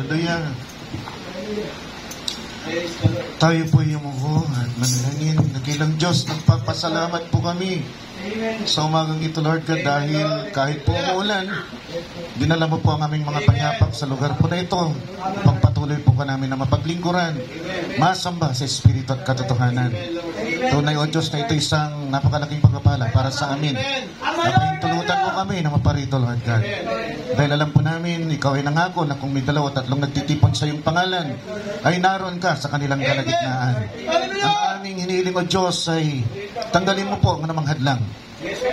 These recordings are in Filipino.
Hallelujah. Tayo po yumuko at manalangin. Dakilang Diyos, nagpapasalamat po kami sa umagang ito, Lord God, dahil kahit po umuulan, dinala mo po ang aming mga panyapak sa lugar po na ito. Pagpatuloy po ka namin na mapaglingkuran, masamba sa Espiritu at katotohanan. Tunay, O Diyos, na ito isang napakalaking pagpapala para sa amin. Napahintulutan mo kami na maparito, Lord God. Dahil alam po namin, ikaw ay nangako na kung may 2 o 3 nagtitipon sa iyong pangalan, ay naroon ka sa kanilang kalagitnaan. Ang aming hinihiling, O Diyos, ay tanggalin mo po ang namang hadlang.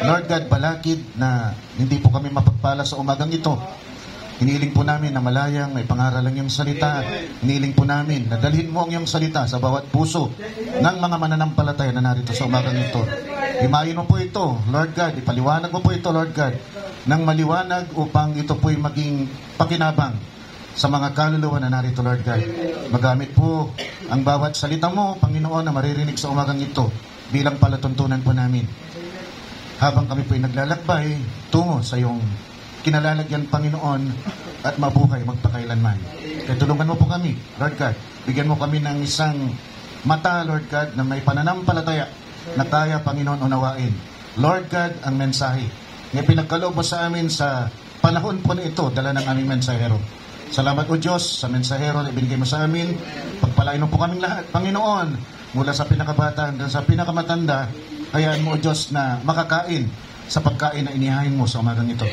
Lord God, balakid na hindi po kami mapagpala sa umagang ito. Hinihiling po namin na malayang may pangaral ang iyong salita. Hinihiling po namin na dalhin mo ang iyong salita sa bawat puso ng mga mananampalataya na narito sa umagang ito. Himayin mo po ito, Lord God. Ipaliwanag mo po ito, Lord God, ng maliwanag upang ito po'y maging pakinabang sa mga kaluluwa na narito, Lord God. Magamit po ang bawat salita mo, Panginoon, na maririnig sa umagang ito bilang palatuntunan po namin. Habang kami po'y naglalakbay tungo sa iyong kinalalagyan, Panginoon, at mabuhay magpakailanman. Kaya tulungan mo po kami, Lord God. Bigyan mo kami ng isang mata, Lord God, na may pananampalataya na kaya, Panginoon, unawain. Lord God, ang mensahe na pinagkaloob mo sa amin sa panahon po na ito, dala ng aming mensahero. Salamat, O Diyos, sa mensahero na ibinigay mo sa amin. Pagpalain mo po kaming lahat, Panginoon, mula sa pinakabata hanggang sa pinakamatanda. Hayaan mo, O Diyos, na makakain sa pagkain na inihain mo sa umagang ito.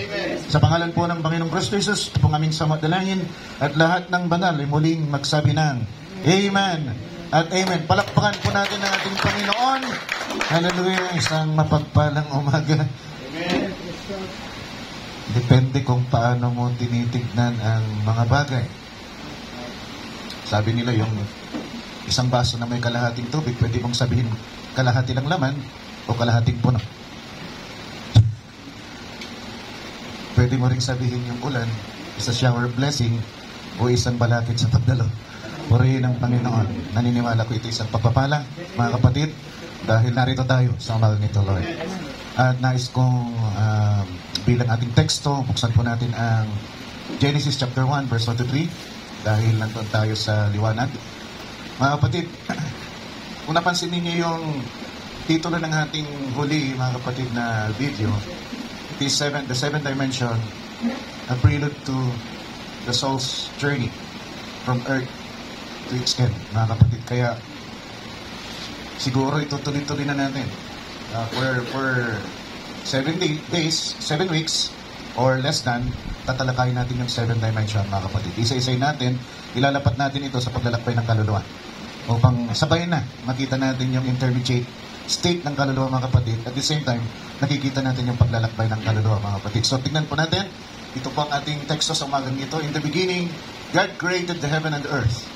Sa pangalan po ng Panginoong Kristo Jesus, ito pong aming samot dalangin at lahat ng banal ay muling magsabi ng Amen at Amen. Palakpakan po natin ang ating Panginoon. Hallelujah. Isang mapagpalang umaga. Amen. Depende kung paano mo tinitignan ang mga bagay. Sabi nila yung isang baso na may kalahating tubig, pwede mong sabihin kalahati ng laman o kalahating puno. Pwede mo rin sabihin yung ulan, isa shower blessing o isang balakid sa pagdalo. Purihin ang Panginoon. Naniniwala ko ito isang pagpapala, mga kapatid, dahil narito tayo sa umagang ito, Lord. At nais kong bilang ating teksto, buksan po natin ang Genesis chapter 1, verse 1 to 3, dahil nandun tayo sa liwanag. Mga kapatid, kung napansin ninyo yung titulo ng ating huli, mga kapatid, na video, the seventh dimension, a prelude to the soul's journey from earth to its end, mga kapatid. Kaya siguro itutuloy-tuloy na natin for 7 days, 7 weeks or less than, tatalakayin natin yung 7th dimension, mga kapatid. Isa-isay natin, ilalapat natin ito sa paglalakbay ng kaluluwa upang sabay na makita natin yung intermediate state ng kaluluwa, mga kapatid. At the same time, nakikita natin yung paglalakbay ng kaluluwa, mga kapatid. So, tingnan po natin. Ito po ang ating teksto sa umagang ito. In the beginning, God created the heaven and the earth.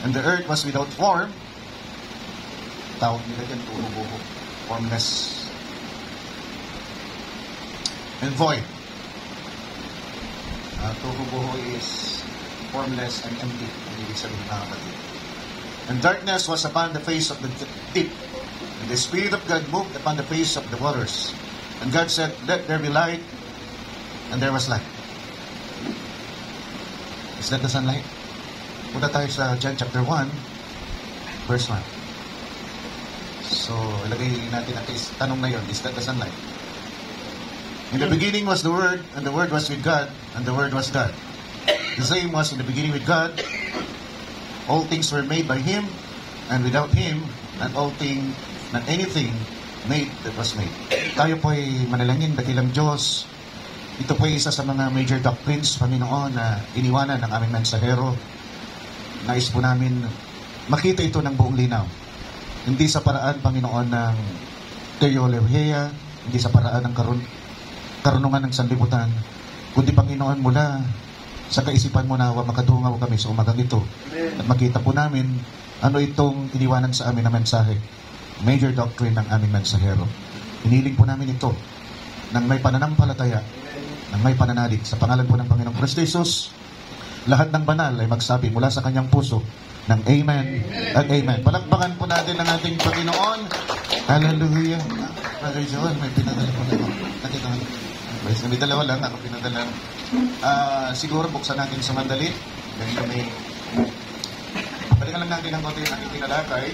And the earth was without form. Tawag nila yan, tuho-buho. Formless. And void. Tuho-buho is formless and empty. Ibig sabihin, mga kapatid. And darkness was upon the face of the deep. And the Spirit of God moved upon the face of the waters. And God said, let there be light. And there was light. Is that the sunlight? Punta tayo sa John chapter 1, verse 1. So, ilagay natin ang tanong na yun. Is that the sunlight? In the beginning was the Word, and the Word was with God, and the Word was God. The same was in the beginning with God. All things were made by Him, and without Him, not anything made that was made. Tayo po ay manalangin, dakilang Diyos. Ito po ay isa sa mga major doctrines, Panginoon, na iniwanan ng aming mensahero. Nais po namin makita ito ng buong linaw. Hindi sa paraan, Panginoon, ng teolohiya, hindi sa paraan ng karunungan ng sanlibutan, kundi, Panginoon, mula sa kaisipan mo na makadungaw kami sa umagang ito. At makita po namin ano itong iniwanan sa amin na mensahe. Major doctrine ng aming mensahero. Hiniling po namin ito nang may pananampalataya, nang may pananalig. Sa pangalan po ng Panginoong Kristo Jesus, lahat ng banal ay magsabi mula sa kanyang puso ng Amen at Amen. Palakpakan po natin ang ating Panginoon. Hallelujah. Brother Joel, may pinadala po na ito. Nakita mo. May dalawa lang, ako pinadala. Siguro buksan natin sa mandali Ganito may... Balikan lang natin ang konti yung ating tinalakay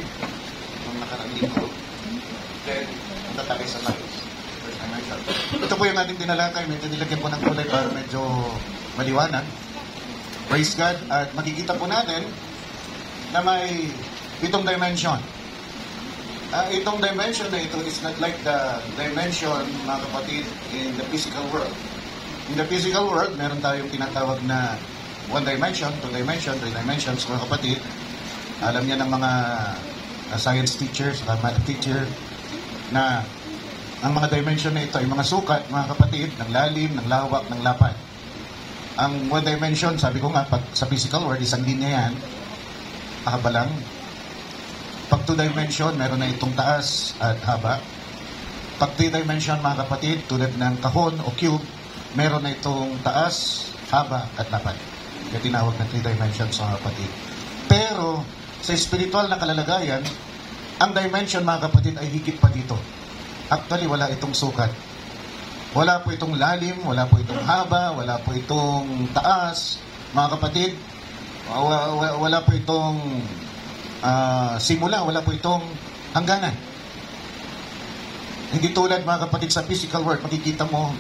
nung nakaraang linggo. Then, tatagay sa tayo. Ito po yung ating tinalakay. Medyo nilagyan po ng kulay para medyo maliwanag. Praise God. At makikita po natin na may itong dimension. Itong dimension na ito is not like the dimension, mga kapatid, in the physical world. In the physical world, meron tayong tinatawag na 1 dimension, 2 dimension, 3 dimensions, mga kapatid. Alam niya ng mga science teachers, math teacher, na ang mga dimension na ito ay mga sukat, mga kapatid, ng lalim, ng lawak, ng lapad. Ang 1 dimension, sabi ko nga, pag sa physical world, isang linya yan, haba lang. Pag 2 dimension, meron na itong taas at haba. Pag 3 dimension, mga kapatid, tulad ng kahon o cube, meron na itong taas, haba at lapad. Kaya tinawag na 3 dimensions, mga kapatid. Pero, sa spiritual na kalalagayan, ang dimension, mga kapatid, ay higit pa dito. Actually, wala itong sukat. Wala po itong lalim, wala po itong haba, wala po itong taas, mga kapatid. Wala po itong simula, wala po itong hangganan. Hindi tulad, mga kapatid, sa physical world, makikita mo,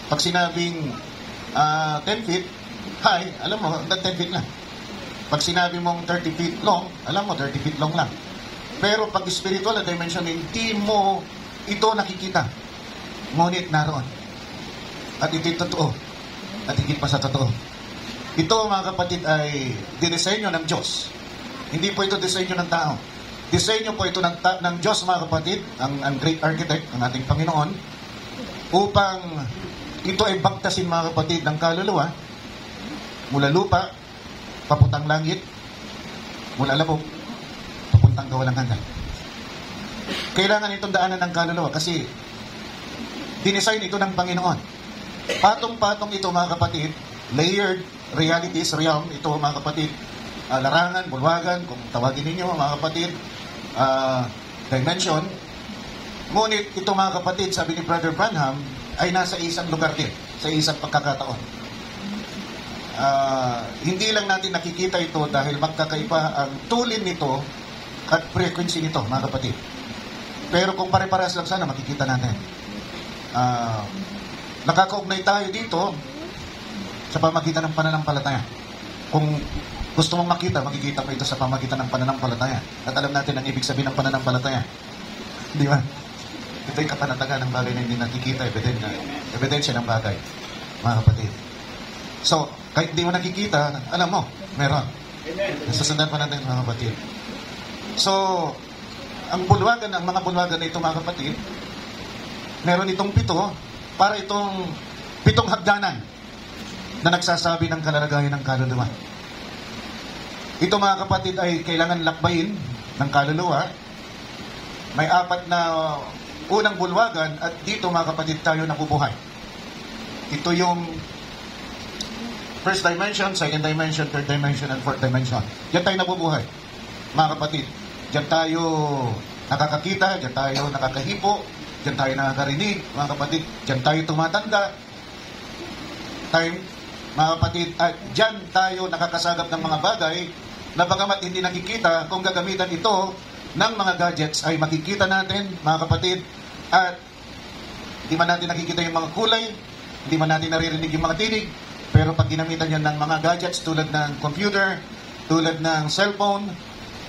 pag sinabing 10 feet high, alam mo, 10 feet lang. Pag sinabi mong 30 feet long, alam mo, 30 feet long lang. Pero pag spiritual na dimension, hindi mo ito nakikita. Ngunit naroon. At ito'y totoo. At higit pa sa totoo. Ito, mga kapatid, ay dinesenyo ng Diyos. Hindi po ito disenyo ng tao. Disenyo po ito ng Diyos, mga kapatid, ang great architect, ang ating Panginoon, upang ito ay bagtasin, mga kapatid, ng kaluluwa, mula lupa, papuntang langit, mula labog, papuntang kawalang hanggan. Kailangan itong daanan ng kaluluwa kasi dinesign ito ng Panginoon. Patong-patong ito, mga kapatid, layered realities, realm, ito, mga kapatid, larangan, bulwagan, kung tawagin ninyo, mga kapatid, dimension. Ngunit ito, mga kapatid, sabi ni Brother Branham, ay nasa isang lugar din, sa isang pagkakataon. Hindi lang natin nakikita ito dahil magkakaiba ang tulin nito at frequency nito, mga kapatid. Pero kung pare-parehas lang sana, makikita natin. Nakakaugnay tayo dito sa pamagitan ng pananampalataya. Kung gusto mong makikita mo ito sa pamagitan ng pananampalataya. At alam natin ang ibig sabihin ng pananampalataya. Di ba? Ito yung kapanatagan ng bagay na hindi nakikita, ebidensya ng bagay, mga kapatid. So, kahit hindi mo nakikita, alam mo, meron. Nasusundan pa natin, mga kapatid. So, ang bulwagan, ang mga bulwagan na ito, mga kapatid, meron itong 7 para itong 7 hagdanan na nagsasabi ng kalalagayan ng kaluluwa. Ito, mga kapatid, ay kailangan lakbayin ng kaluluwa. May 4 na unang bulwagan at dito, mga kapatid, tayo nabubuhay. Ito yung first dimension, second dimension, third dimension, and fourth dimension. Diyan tayo nabubuhay, mga kapatid. Diyan tayo nakakakita, diyan tayo nakakahipo, diyan tayo nakakarinig, mga kapatid. Diyan tayo tumatanda. Mga kapatid, at diyan tayo nakakasagap ng mga bagay na bagamat hindi nakikita, kung gagamitan ito ng mga gadgets ay makikita natin, mga kapatid, at hindi man natin nakikita yung mga kulay, hindi man natin naririnig yung mga tinig, pero pag ginamitan yan ng mga gadgets tulad ng computer, tulad ng cellphone,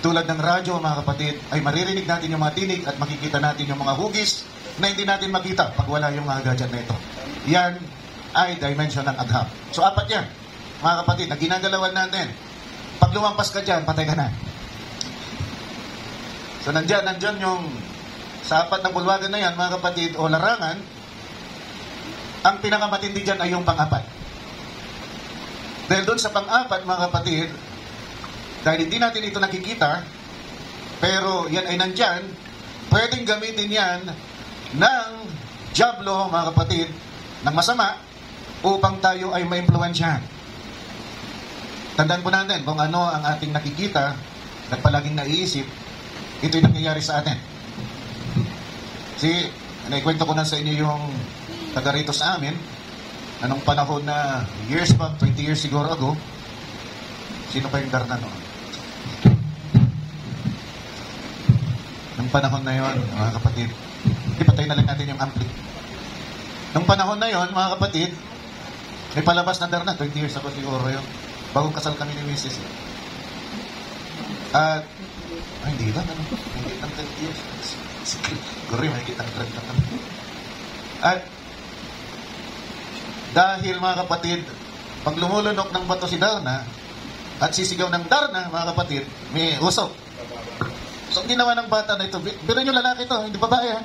tulad ng radyo, mga kapatid, ay maririnig natin yung mga tinig at makikita natin yung mga hugis na hindi natin makita pag wala yung mga gadget na ito. Yan ay dimension ng agham. So 4 yan, mga kapatid, na ginagalawan natin. Pag lumampas ka dyan, patay ka na. So nandyan yung sa 4 na bulwagan na yan, mga kapatid, o larangan, ang pinakamatindi dyan ay yung pang-4. Dahil doon sa pang-4, mga kapatid, dahil hindi natin ito nakikita, pero yan ay nandyan, pwedeng gamitin yan ng diablo, mga kapatid, ng masama, upang tayo ay maimpluwensyahan. Tandaan po natin kung ano ang ating nakikita at palaging naiisip, ito'y nangyayari sa atin. Naikwento ko na sa inyo yung taga rito sa amin, anong panahon na years pa, 20 years siguro ago, Sino pa yung Darna noon? Nung panahon na yon, mga kapatid, ipatay na lang natin yung ampli. Nung panahon na yon, mga kapatid, may palabas na Darna, 20 years ako siguro yun. Bagong kasal kami ni Mrs. At, hindi ba? Hindi ng 20 years. Siguro may kitang trend na kami. At, dahil mga kapatid, pag lumulunok ng bato si Darna, at sisigaw ng Darna, mga kapatid, may usok. So, ginawa ng bata na ito, pero yung lalaki ito, hindi babae ha.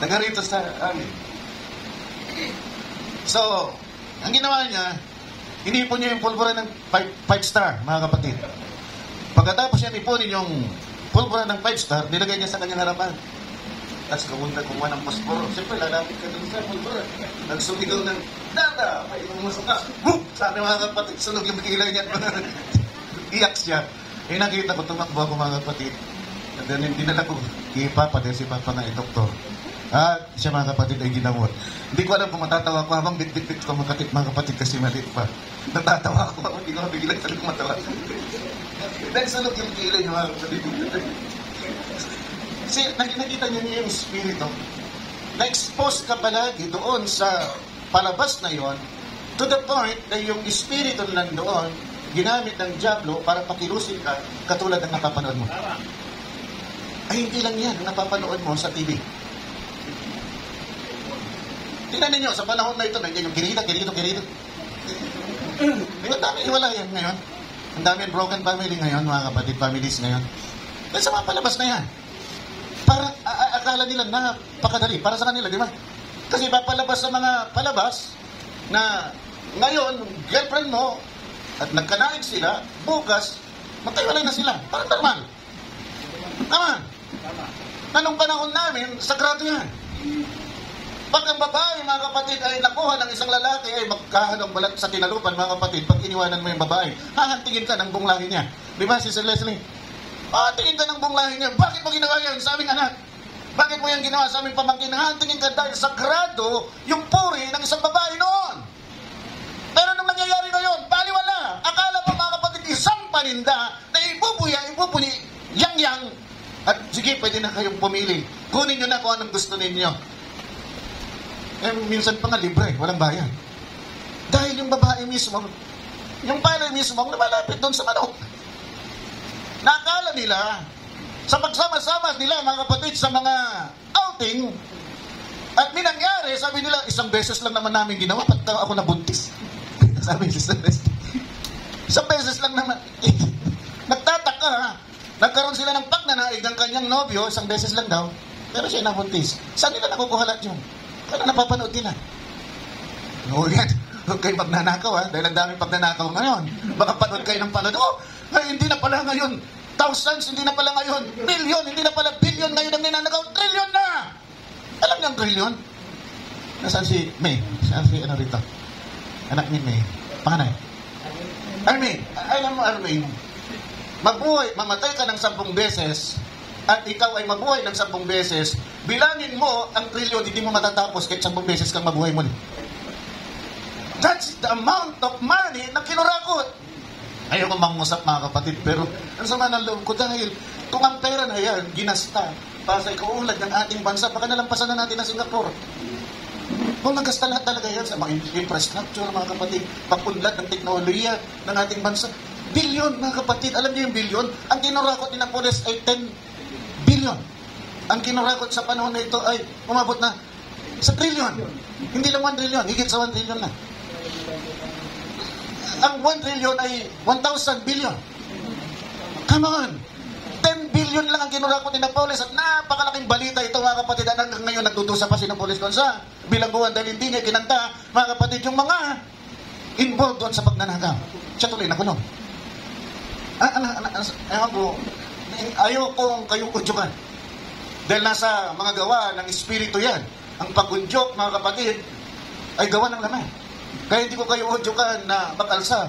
Nagarito sa amin. So, ang ginawa niya, inipon niya yung pulbura ng 5 star, mga kapatid. Pagkatapos niya ipunin yung pulbura ng 5 star, nilagay niya sa kanyang harapan. Tapos kumuha ng posporo. Siyempre, lalapit ka dun sa pulbura. Nagsumigaw ng, Dada! May umusok ka. Sabi mga kapatid, sunog yung kilay niya. Iyak siya. Eh, nakita ko, tumakbo ako mga kapatid. And then, dinala ko kay Papa, dahil si Papa nga ay doktor. At siya mga kapatid ay ginamot. Hindi ko alam kung matatawa ko habang bit-bit ko mga kapatid kasi maliit pa. Natatawa ako, hindi ko biglang talagang matawa. Dahil sunog yung kilay niya mga kapatid. Kasi nakita niyo yung spirito. Na-expose ka palagi doon sa palabas na yon to the point na yung espiritu nandoon ginamit ng Diablo para pakirusin ka katulad ng napapanood mo. Ay, hindi lang yan ang napapanood mo sa TV. Tingnan ninyo, sa panahon na ito, nandiyan yung kirito. Ang dami iwalayan ngayon. Ang dami broken family ngayon, mga kapatid, families ngayon. Dahil sa mga palabas na yan. Para akala nila napakadali. Para sa kanila, di ba? Kasi papalabas sa mga palabas na ngayon, girlfriend mo, at nagkanaig sila, bukas, magkaiwalay na sila. Parang normal. Tama. Anong panahon namin, sagrado yan. Pag ang babae, mga kapatid, ay nakuha ng isang lalaki, ay magkahalong balat sa tinalupan, mga kapatid, pag iniwanan mo yung babae, hahantingin ka ng buong lahi niya. Di ba, Sister Leslie? Hahantingin ka ng buong lahi niya. Bakit mo ginawa yan sa aming anak? Bakit mo yan ginawa sa aming pamangkin? Hahantingin ka dahil sagrado yung puri ng isang babae noon. Pero nung nangyayari ngayon, baliwala. Akala mo, mga kapatid, isang paninda na ibubuni, yang-yang. At sige, pwede na kayong pumili. Kunin nyo na kung anong gusto ninyo. Eh, minsan pa nga libre, walang bayan. Dahil yung babae mismo, yung palay mismo, lumalapit doon sa manok. Nakala nila, sa pagsama-sama nila, mga kapatid, sa mga outing, at minangyari, sabi nila, isang beses lang naman namin ginawa, pagka ako nabuntis. Sabi ni Sister Leslie, isang beses lang naman. Nagtataka, ha? Nagkaroon sila ng pagnanaig ng kanyang nobyo, isang beses lang daw, pero siya nabuntis. Saan nila nakukuha lahat yun? Kaya napapanood nila. No, yan. Huwag kayo magnanakaw, ha? Dahil ang daming pagnanakaw ngayon. Baka panood kayo ng panood. Oh, ay, hindi na pala ngayon. Thousands, hindi na pala ngayon. Million, hindi na pala billion ngayon ang ninanakaw. Trillion na! Alam niyo ang trillion? Nasaan si May? Saan si ano rito? Anak ni May. Panganay? Armin. Alam mo, Armin, mamatay ka ng 10 beses at ikaw ay mabuhay ng 10 beses, bilangin mo ang trilyon, hindi mo matatapos kahit 10 beses kang mabuhay muli. That's the amount of money na kinurakot. Ayaw ko mangusap, mga kapatid, pero ang sama ng loob ko dahil kung ang pera na yan, ginasta para sa ikaulad ng ating bansa, baka nalampasan na natin ang Singapore. Kung nagkasta lahat talaga yan sa mga infrastructure, mga kapatid, pagpunlad ng teknolohiya ng ating bansa. Bilyon, mga kapatid. Alam niyo yung bilyon? Ang kinurakot ni Napoles ay 10 billion. Ang kinurakot sa panahon na ito ay umabot na sa trillion. Hindi lang 1 trillion, higit sa 1 trillion na. Ang 1 trillion ay 1,000 billion. Come on! 10 billion lang ang kinurakot ni Napoles at napakalaking balita ito, mga kapatid. Hanggang ngayon nagtutusa pa si Napoles doon sa bilangguan dahil hindi niya kinanta, mga kapatid, yung mga involved doon sa pagnanakaw. Siya tuloy nakulong. Ayaw kong kayong udyukan. Dahil nasa mga gawa ng espiritu yan. Ang pag-udyok, mga kapatid, ay gawa ng laman. Kaya hindi ko kayo udyukan na bakalsa.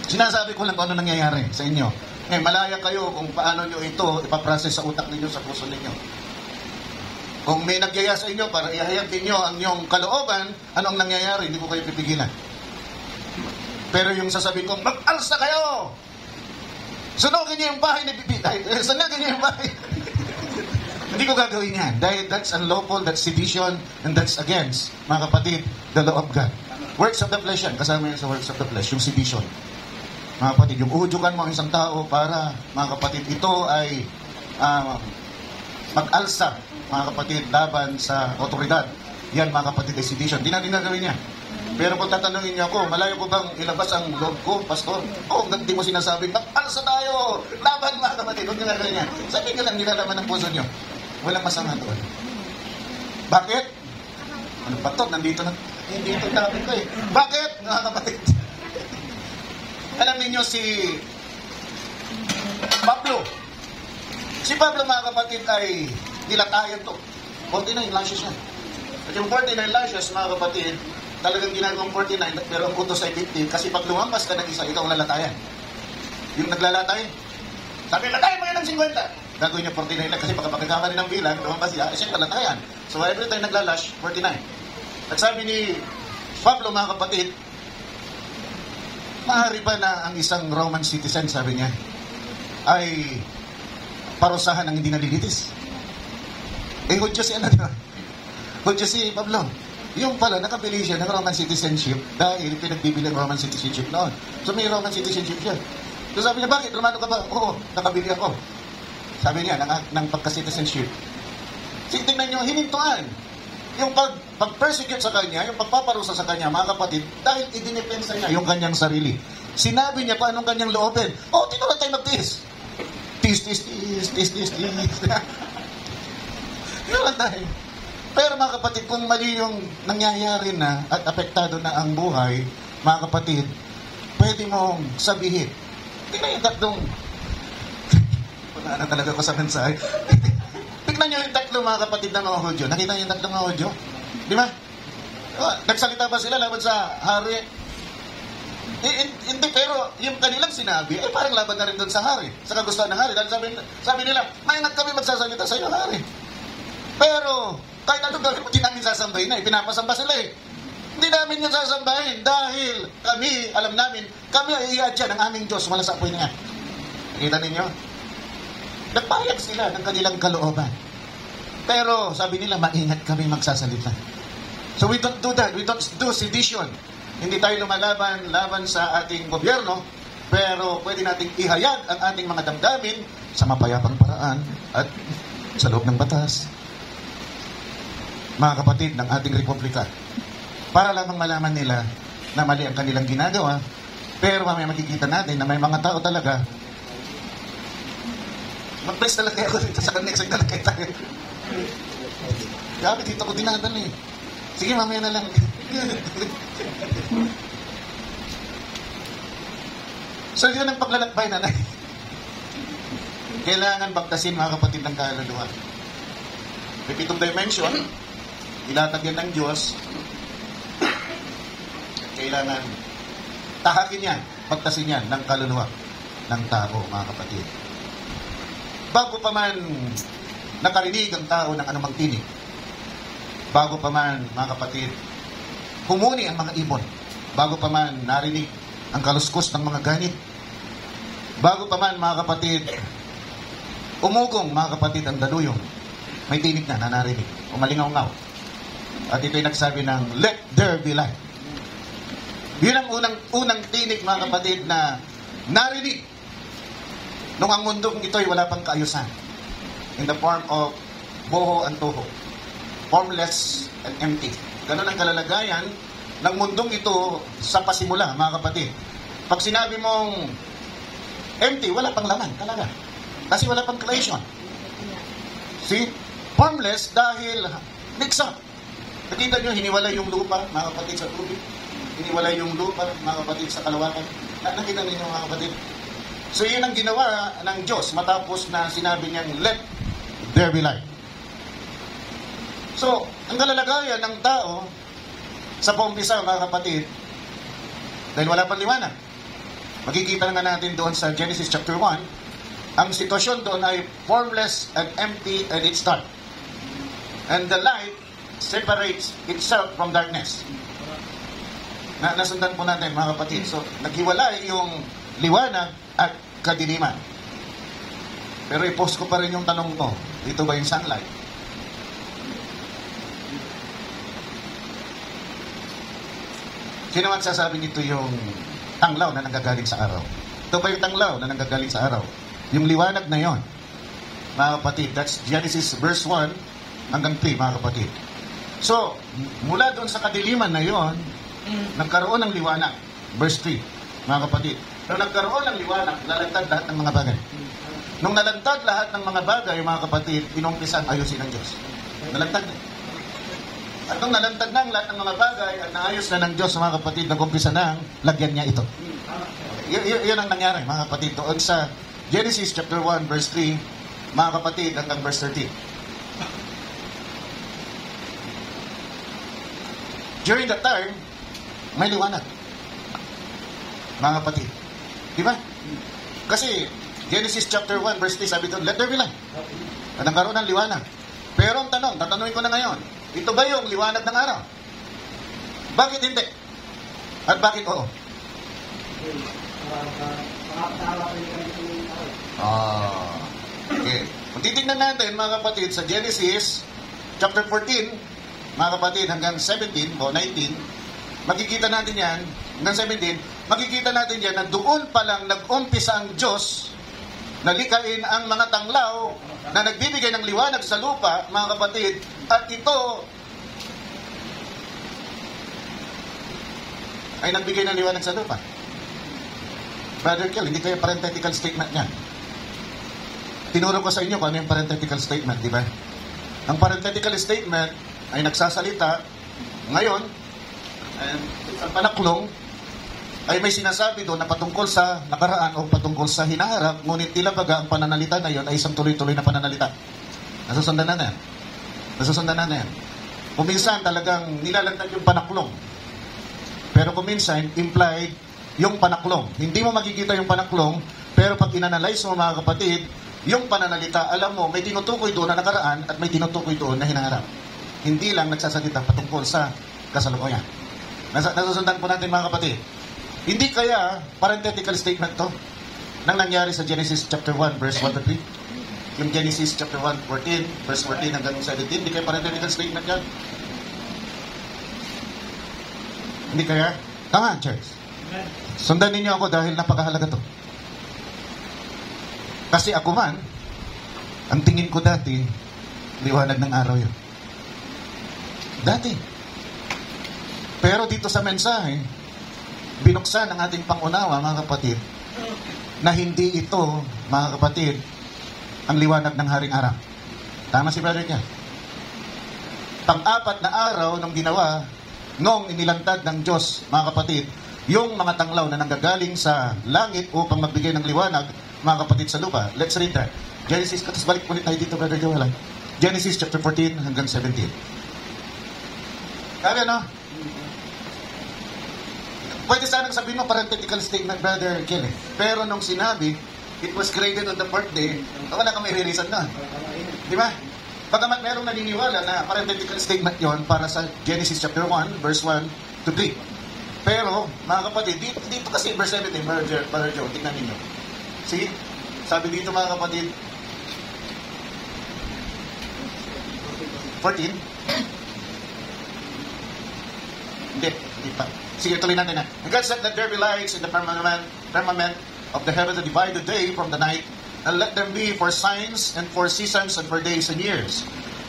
Sinasabi ko lang kung ano nangyayari sa inyo. Ngayon, malaya kayo kung paano nyo ito ipaprocess sa utak ninyo, sa puso ninyo. Kung may nagyaya sa inyo para ihayag ninyo ang inyong kalooban, anong nangyayari? Hindi ko kayo pipigilan. Pero yung sasabihin kong, mag-alsa kayo! Sunugin niyo yung bahay ni Bibi. Sunugin niyo yung bahay. Hindi ko gagawin yan. Dahil that's unlawful, that's sedition, and that's against, mga kapatid, the law of God. Works of the flesh yan. Kasama yan sa works of the flesh, yung sedition. Mga kapatid, yung uhudyukan mo ang isang tao para, mga kapatid, ito ay mag-alsa, mga kapatid, laban sa otoridad. Yan, mga kapatid, ay sedition. Di natin gagawin yan. Pero kung tatanungin niyo ako, malayo ko bang ilabas ang loob ko, Pastor? Hindi mo sinasabing, mag-alsa tayo! Laban, mga kapatid! Huwag nyo gagawin yan. Sabi nyo lang, nilalaman ng puso nyo. Walang masama doon. Bakit? Ano pa to? Nandito na. Hindi ito topic ko eh. Bakit, mga kapatid? Alam niyo si Pablo. Si Pablo, mga kapatid, ay nilatayan to. 49 lashes yan. At yung 49 lashes, mga kapatid, talagang ginagawang 49, pero ang utos ay 50, kasi pag lumampas ka ng isa, ikaw ang lalatayan. Yung naglalatay, sabi, latayan mo yan ng 50. Gagawin niya 49 lang, kasi pagkakama ng bilang, lumampas siya, siya lalatayan. So every time naglalash, 49. At sabi ni Pablo, mga kapatid, maaari ba na ang isang Roman citizen, sabi niya, ay parusahan ng hindi nalilitis? Hudyo si ano, Hudyo si Pablo. Yung pala, nakabili siya ng Roman citizenship dahil pinagbibili ng Roman citizenship noon. So may Roman citizenship siya. So sabi niya, bakit? Romano ka ba? Oo, nakabili ako. Sabi niya, ng pagka-citizenship. Tingnan niyo, hinintuan. Yung pag-persecute sa kanya, yung pagpaparusa sa kanya, mga kapatid, dahil idinipensa niya yung kanyang sarili. Sinabi niya pa anong kanyang loobin. Tinulan tayo magtiis. Tiis. Tinulan tayo. Pero mga kapatid, kung mali yung nangyayari na at apektado na ang buhay, mga kapatid, pwede mong sabihin. Tingnan yung tatlong, wala na talaga ko sa mensahe. Tingnan nyo yung tatlong mga kapatid ng mga Hudyo. Nakita nyo yung tatlong mga Hudyo? Di ba? Nagsalita ba sila laban sa hari? Hindi, pero yung kanilang sinabi, parang laban na rin doon sa hari, sa kagustuhan ng hari. Dahil sabi nila, maingat kami magsasalita sa iyo, hari. Pero, kahit anong gawin mo, di namin sasambahin na. Pinapasamba sila eh. Hindi namin yung sasambahin dahil kami, alam namin, kami ay iadya ng aming Diyos. Wala sa apoy na yan. Nakita ninyo? Nagpayag sila ng kanilang kalooban. Pero, sabi nila, maingat kami magsasalita. So we don't do that. We don't do sedition. Hindi tayo laban sa ating gobyerno, pero pwede nating ihayag ang ating mga damdamin sa mapayapang paraan at sa loob ng batas, mga kapatid ng ating republika, para lamang malaman nila na mali ang kanilang ginagawa. Pero mamaya makikita natin na may mga tao talaga. Mag-press talaga ako dito sa next week talaga tayo. Gabi dito ko dinadala eh. Sige, mamaya na lang. So yun ang paglalakbay na kailangan bagtasin, mga kapatid, ng kaluluwa. May 7 dimension, ilatag yan ng Diyos. Kailangan tahakin yan, bagtasin yan ng kaluluwa ng tao, mga kapatid. Bago pa man nakarinig ang tao ng anumang tinig, bago pa man, mga kapatid, humuni ang mga ibon, bago pa man narinig ang kaluskos ng mga ganit, bago pa man, mga kapatid, umugong, mga kapatid, ang daluyong, may tinig na narinig, umalingaw-ngaw. At ito'y nagsabi ng, let there be light. Yun ang unang tinig, mga kapatid, na narinig nung ang mundong ito'y wala pang kaayusan. In the form of boho and toho. Formless and empty. Ganun ang kalalagayan ng mundong ito sa pasimula, mga kapatid. Pag sinabi mong empty, wala pang laman talaga. Kasi wala pang creation. See? Formless dahil mix up. Nakita nyo, hiniwalay yung lupa, mga kapatid, sa tubig. Hiniwalay yung lupa, mga kapatid, sa kalawakan. Nakita ninyo, mga kapatid. So yun ang ginawa ng Diyos matapos na sinabi niyang, let there be light. So, ang kalalagayan ng tao sa paumpisa, mga kapatid, dahil wala pang liwanag. Makikita nga natin doon sa Genesis chapter 1, ang sitwasyon doon ay formless and empty and it's dark. And the light separates itself from darkness. Nasundan po natin, mga kapatid. So, naghiwalay yung liwanag at kadiliman. Pero i-post ko pa rin yung tanong ko. Dito ba yung sunlight? Sino man sasabi nito yung tanglaw na nanggagaling sa araw? Ito ba yung tanglaw na nanggagaling sa araw? Yung liwanag na yon, mga kapatid. That's Genesis verse 1 hanggang 3, mga kapatid. So, mula doon sa kadiliman na yon, nagkaroon ng liwanag. Verse 3, mga kapatid. Nung nagkaroon ng liwanag, nalantad lahat ng mga bagay. Nung nalantad lahat ng mga bagay, mga kapatid, inumpisan ayusin ng Diyos. Nalantad na. At nung nalantad na lahat ng mga bagay at naayos na ng Diyos, mga kapatid, nag-umpisa na lagyan niya ito. Yun ang nangyari, mga kapatid. Doon sa Genesis chapter 1, verse 3, mga kapatid, hanggang verse 13. During that time, may liwanag. Mga kapatid. Di ba? Kasi, Genesis chapter 1, verse 3, sabi doon, let there be light. At nagkaroon ng liwanag. Pero ang tanong, tatanungin ko na ngayon, ito ba yung liwanag ng araw? Bakit hindi? At bakit oo? Okay. Kung titignan natin, mga kapatid, sa Genesis chapter 14, mga kapatid, hanggang 17 o 19, makikita natin yan, hanggang 17, makikita natin yan na doon pa lang nag-umpisa ang Diyos na likain ang mga tanglaw na nagbibigay ng liwanag sa lupa, mga kapatid, at ito ay nagbigay ng liwanag sa lupa. Brother Kel, hindi kayo parenthetical statement niya. Tinuro ko sa inyo kung ano yung parenthetical statement, di ba? Ang parenthetical statement ay nagsasalita ngayon, ang panaklong ay may sinasabi doon na patungkol sa nakaraan o patungkol sa hinaharap, ngunit tila baga ang pananalita na yon ay isang tuloy-tuloy na pananalita. Nasusundan na yan. Nasusundan na yan. Kuminsan talagang nilalantad yung panaklong. Pero kuminsan, implied yung panaklong. Hindi mo makikita yung panaklong, pero pag inanalyze mo, mga kapatid, yung pananalita, alam mo, may tinutukoy doon na nakaraan at may tinutukoy doon na hinaharap. Hindi lang nagsasalita patungkol sa kasalukuyan. Nasusundan po natin, mga kapatid. Hindi kaya parenthetical statement to nang nangyari sa Genesis chapter 1 verse 1 to 3? Yung Genesis chapter 1 14 verse 14 hanggang 17, hindi kaya parenthetical statement yan? Hindi kaya? Tama, church. Sundan ninyo ako dahil napakahalaga to. Kasi ako man, ang tingin ko dati, liwanag ng araw yun. Dati. Pero dito sa mensahe, binuksan ang ating pangunawa, mga kapatid, na hindi ito, mga kapatid, ang liwanag ng haring araw. Tama si Brother niya. Pang-apat na araw nung ginawa, nung inilantad ng Diyos, mga kapatid, yung mga tanglaw na nanggagaling sa langit upang magbigay ng liwanag, mga kapatid, sa lupa. Let's read that. Genesis, katas balik ulit tayo dito, Brother Joel. Genesis chapter 14 hanggang 17. Kaya no? Pwede sanang sabihin mo parenthetical statement, Brother Kelly. Pero nung sinabi, it was created on the fourth day, wala kang may reason na. Di ba? Bagamat merong naniniwala na parenthetical statement yon para sa Genesis chapter 1, verse 1 to 3. Pero, mga kapatid, dito kasi verse 17, Brother Joe, tingnan ninyo. See? Sabi dito, mga kapatid, 14. Hindi pa. Sige, tuloy natin na. And God said that there be lights in the firmament of the heaven to divide the day from the night, and let them be for signs and for seasons and for days and years.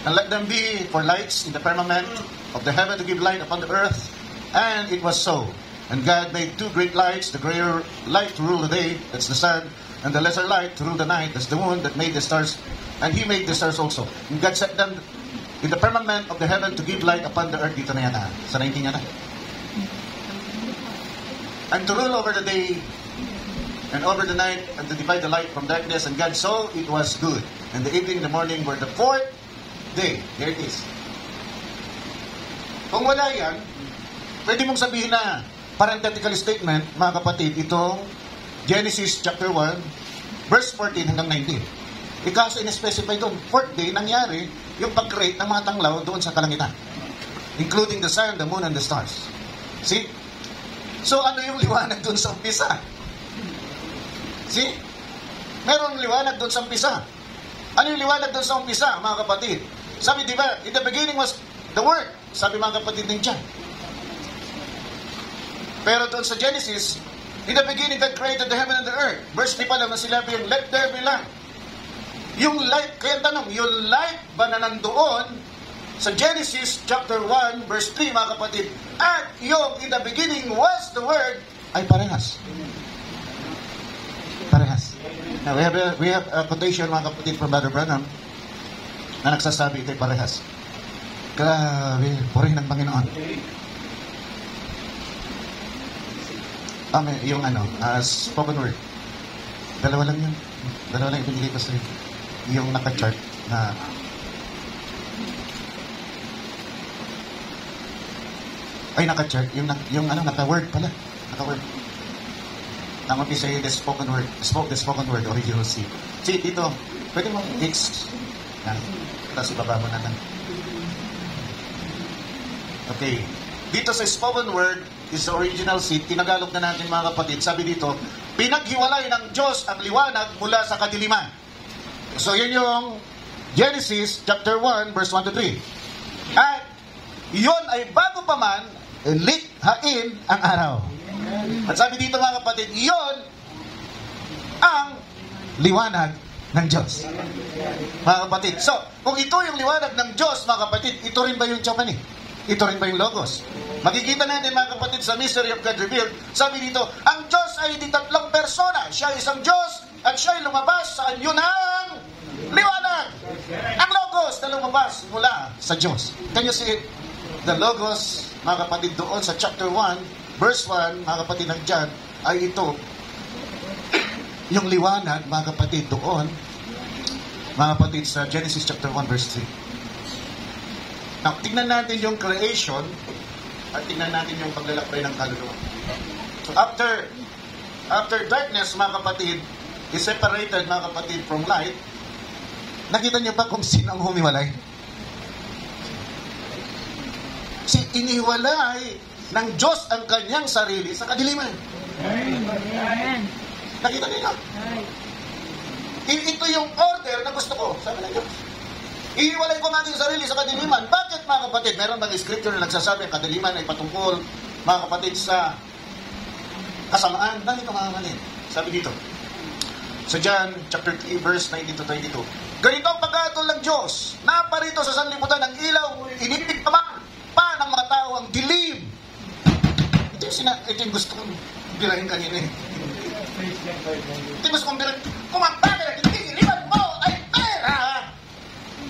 And let them be for lights in the firmament of the heaven to give light upon the earth. And it was so. And God made two great lights, the greater light to rule the day, that's the sun, and the lesser light to rule the night, that's the moon, that made the stars. And He made the stars also. And God set them in the firmament of the heaven to give light upon the earth. Dito na yan na. Sa 19 yan na. And to rule over the day and over the night, and to divide the light from darkness. And God saw it was good. And the evening and the morning were the fourth day. There it is. Kung wala yan, pwede mong sabihin na parenthetical statement, mga kapatid, itong Genesis chapter 1, verse 14 hanggang 19. Ikaso in-specify doon, fourth day nangyari, yung pag-create ng mga tanglaw doon sa kalangitan. Including the sun, the moon, and the stars. See? So, ano yung liwanag doon sa umpisa? See? Meron liwanag doon sa umpisa. Ano yung liwanag doon sa umpisa, mga kapatid? Sabi, di ba, in the beginning was the Word. Sabi mga kapatid ng John. Pero doon sa Genesis, in the beginning God created the heaven and the earth. Verse 3 pa lang na sila yung let there be light. Yung light, kaya tanong, yung light ba na nandoon sa Genesis chapter 1, verse 3, mga kapatid, at yung in the beginning was the Word, ay parehas. Parehas. Now, we have a quotation, mga kapatid, from Brother Branham, na nagsasabi ito'y parehas. Grabe, purihin ng Panginoon. Yung spoken word. Dalawa lang yun. Dalawa lang ibinigay ko sa iyo. Yung naka-chart na naka-chart. Yung naka-word pala. Naka-word. Ang umpisa yung the spoken word. The spoken word, original C. See, dito, pwede mong X. Yan. Tapos ibaba mo na lang. Okay. Dito sa spoken word is the original seed. Tinagalog na natin, mga kapatid. Sabi dito, pinaghiwalay ng Diyos ang liwanag mula sa kadiliman. So, yun yung Genesis chapter 1, verse 1 to 3. At yun ay bago pa man likhain ang araw. At sabi dito, mga kapatid, yun ang liwanag ng Diyos. Mga kapatid. So, kung ito yung liwanag ng Diyos, mga kapatid, ito rin ba yung Chomani? Ito rin ba yung Logos? Makikita natin, mga kapatid, sa Mystery of God Revealed, sabi dito, ang Diyos ay di tatlong persona. Siya ay isang Diyos at siya ay lumabas sa anyo ng liwanag. Ang Logos na lumabas mula sa Diyos. Can you see it? The Logos, mga kapatid, doon sa chapter 1, verse 1, mga kapatid ng John, ay ito. Yung liwanag, mga kapatid, doon, mga kapatid, sa Genesis chapter 1, verse 3. Now, tingnan natin yung creation at tingnan natin yung paglalakbay ng kaluluwa. So, after darkness, mga kapatid, is separated, mga kapatid, from light, nakita niyo ba kung sino ang humiwalay? Si iniwalay ng Diyos ang kanyang sarili sa kadiliman. Nakita niyo? Ito yung order na gusto ko. Sabi ng Diyos. Iiwalay ko natin sarili sa kadiliman. Bakit, mga kapatid? Meron bang scripture na nagsasabi ang kadiliman ay patungkol, mga kapatid, sa kasamaan? Bakit, mga kapatid? Sabi dito, sa John chapter 3, verse 19 to 22, ganito ang pagkatol ng Diyos, naparito sa sanlibutan ng ilaw, inibig pa ng mga tao ang dilim. Ito yung gusto kong birahin kanina. Ito yung gusto kong birahin. Kung ang bagay na kiniliman mo ay pera,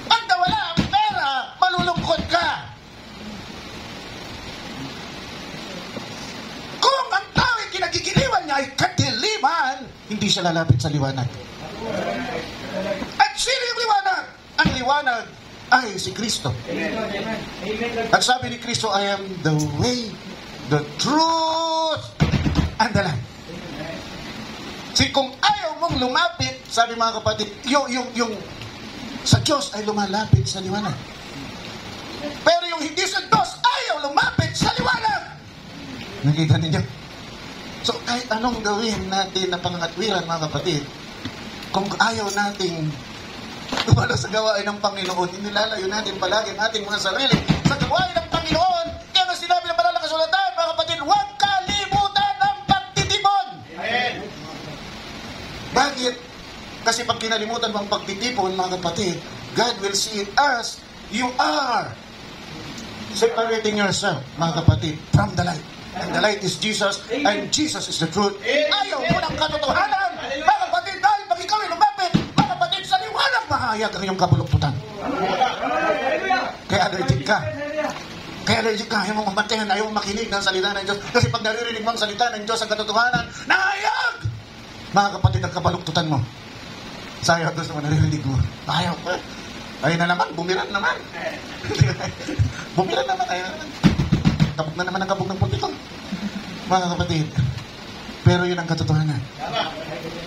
pag nawala ang pera, malulungkot ka. Kung ang tao ay kinagigiliwan niya ay kadiliman, hindi siya lalapit sa liwanag. At sino yung liwanag? Ang liwanag ay si Kristo. At sabi ni Kristo, I am the way, the truth, and the life. Kung ayaw mong lumapit, sabi mga kapatid, yung sa Diyos ay lumalapit sa liwanag. Pero yung hindi sa Diyos, ayaw lumapit sa liwanag. Nakita ninyo? So, kahit anong gawin natin na pangangatwiran, mga kapatid, kung ayaw nating tumalo sa gawain ng Panginoon, inilalayo natin palagi ang ating mga sarili sa gawain ng Panginoon. Kaya nga sinabi ng banal na kasulatan, mga kapatid, huwag kalimutan ang pagtitipon. Amen. Bakit? Kasi pag kinalimutan mo ang pagtitipon, mga kapatid, God will see it as you are separating yourself, mga kapatid, from the light. And the light is Jesus, and Jesus is the truth. Ayaw mo ng katotohanan, mga kapatid, dahil pag ikaw ay lumapit, mga kapatid, sa liwanag mahayag ang iyong kabuluktutan. Kaya allergic ka. Ayaw mong mamantayan, ayaw mong makinig ng salita ng Diyos. Kasi pag naririnig mo ang salita ng Diyos, ang katotohanan, nahayag! Mga kapatid, ang kabaluktutan mo. Sayang, gusto mo naririnig mo. Ayaw pa. Ayun na naman, bumiran naman. Bumiran naman, ayun na naman. Kabog na naman ang kabog ng pulpito. Mga kapatid. Pero yun ang katotohanan.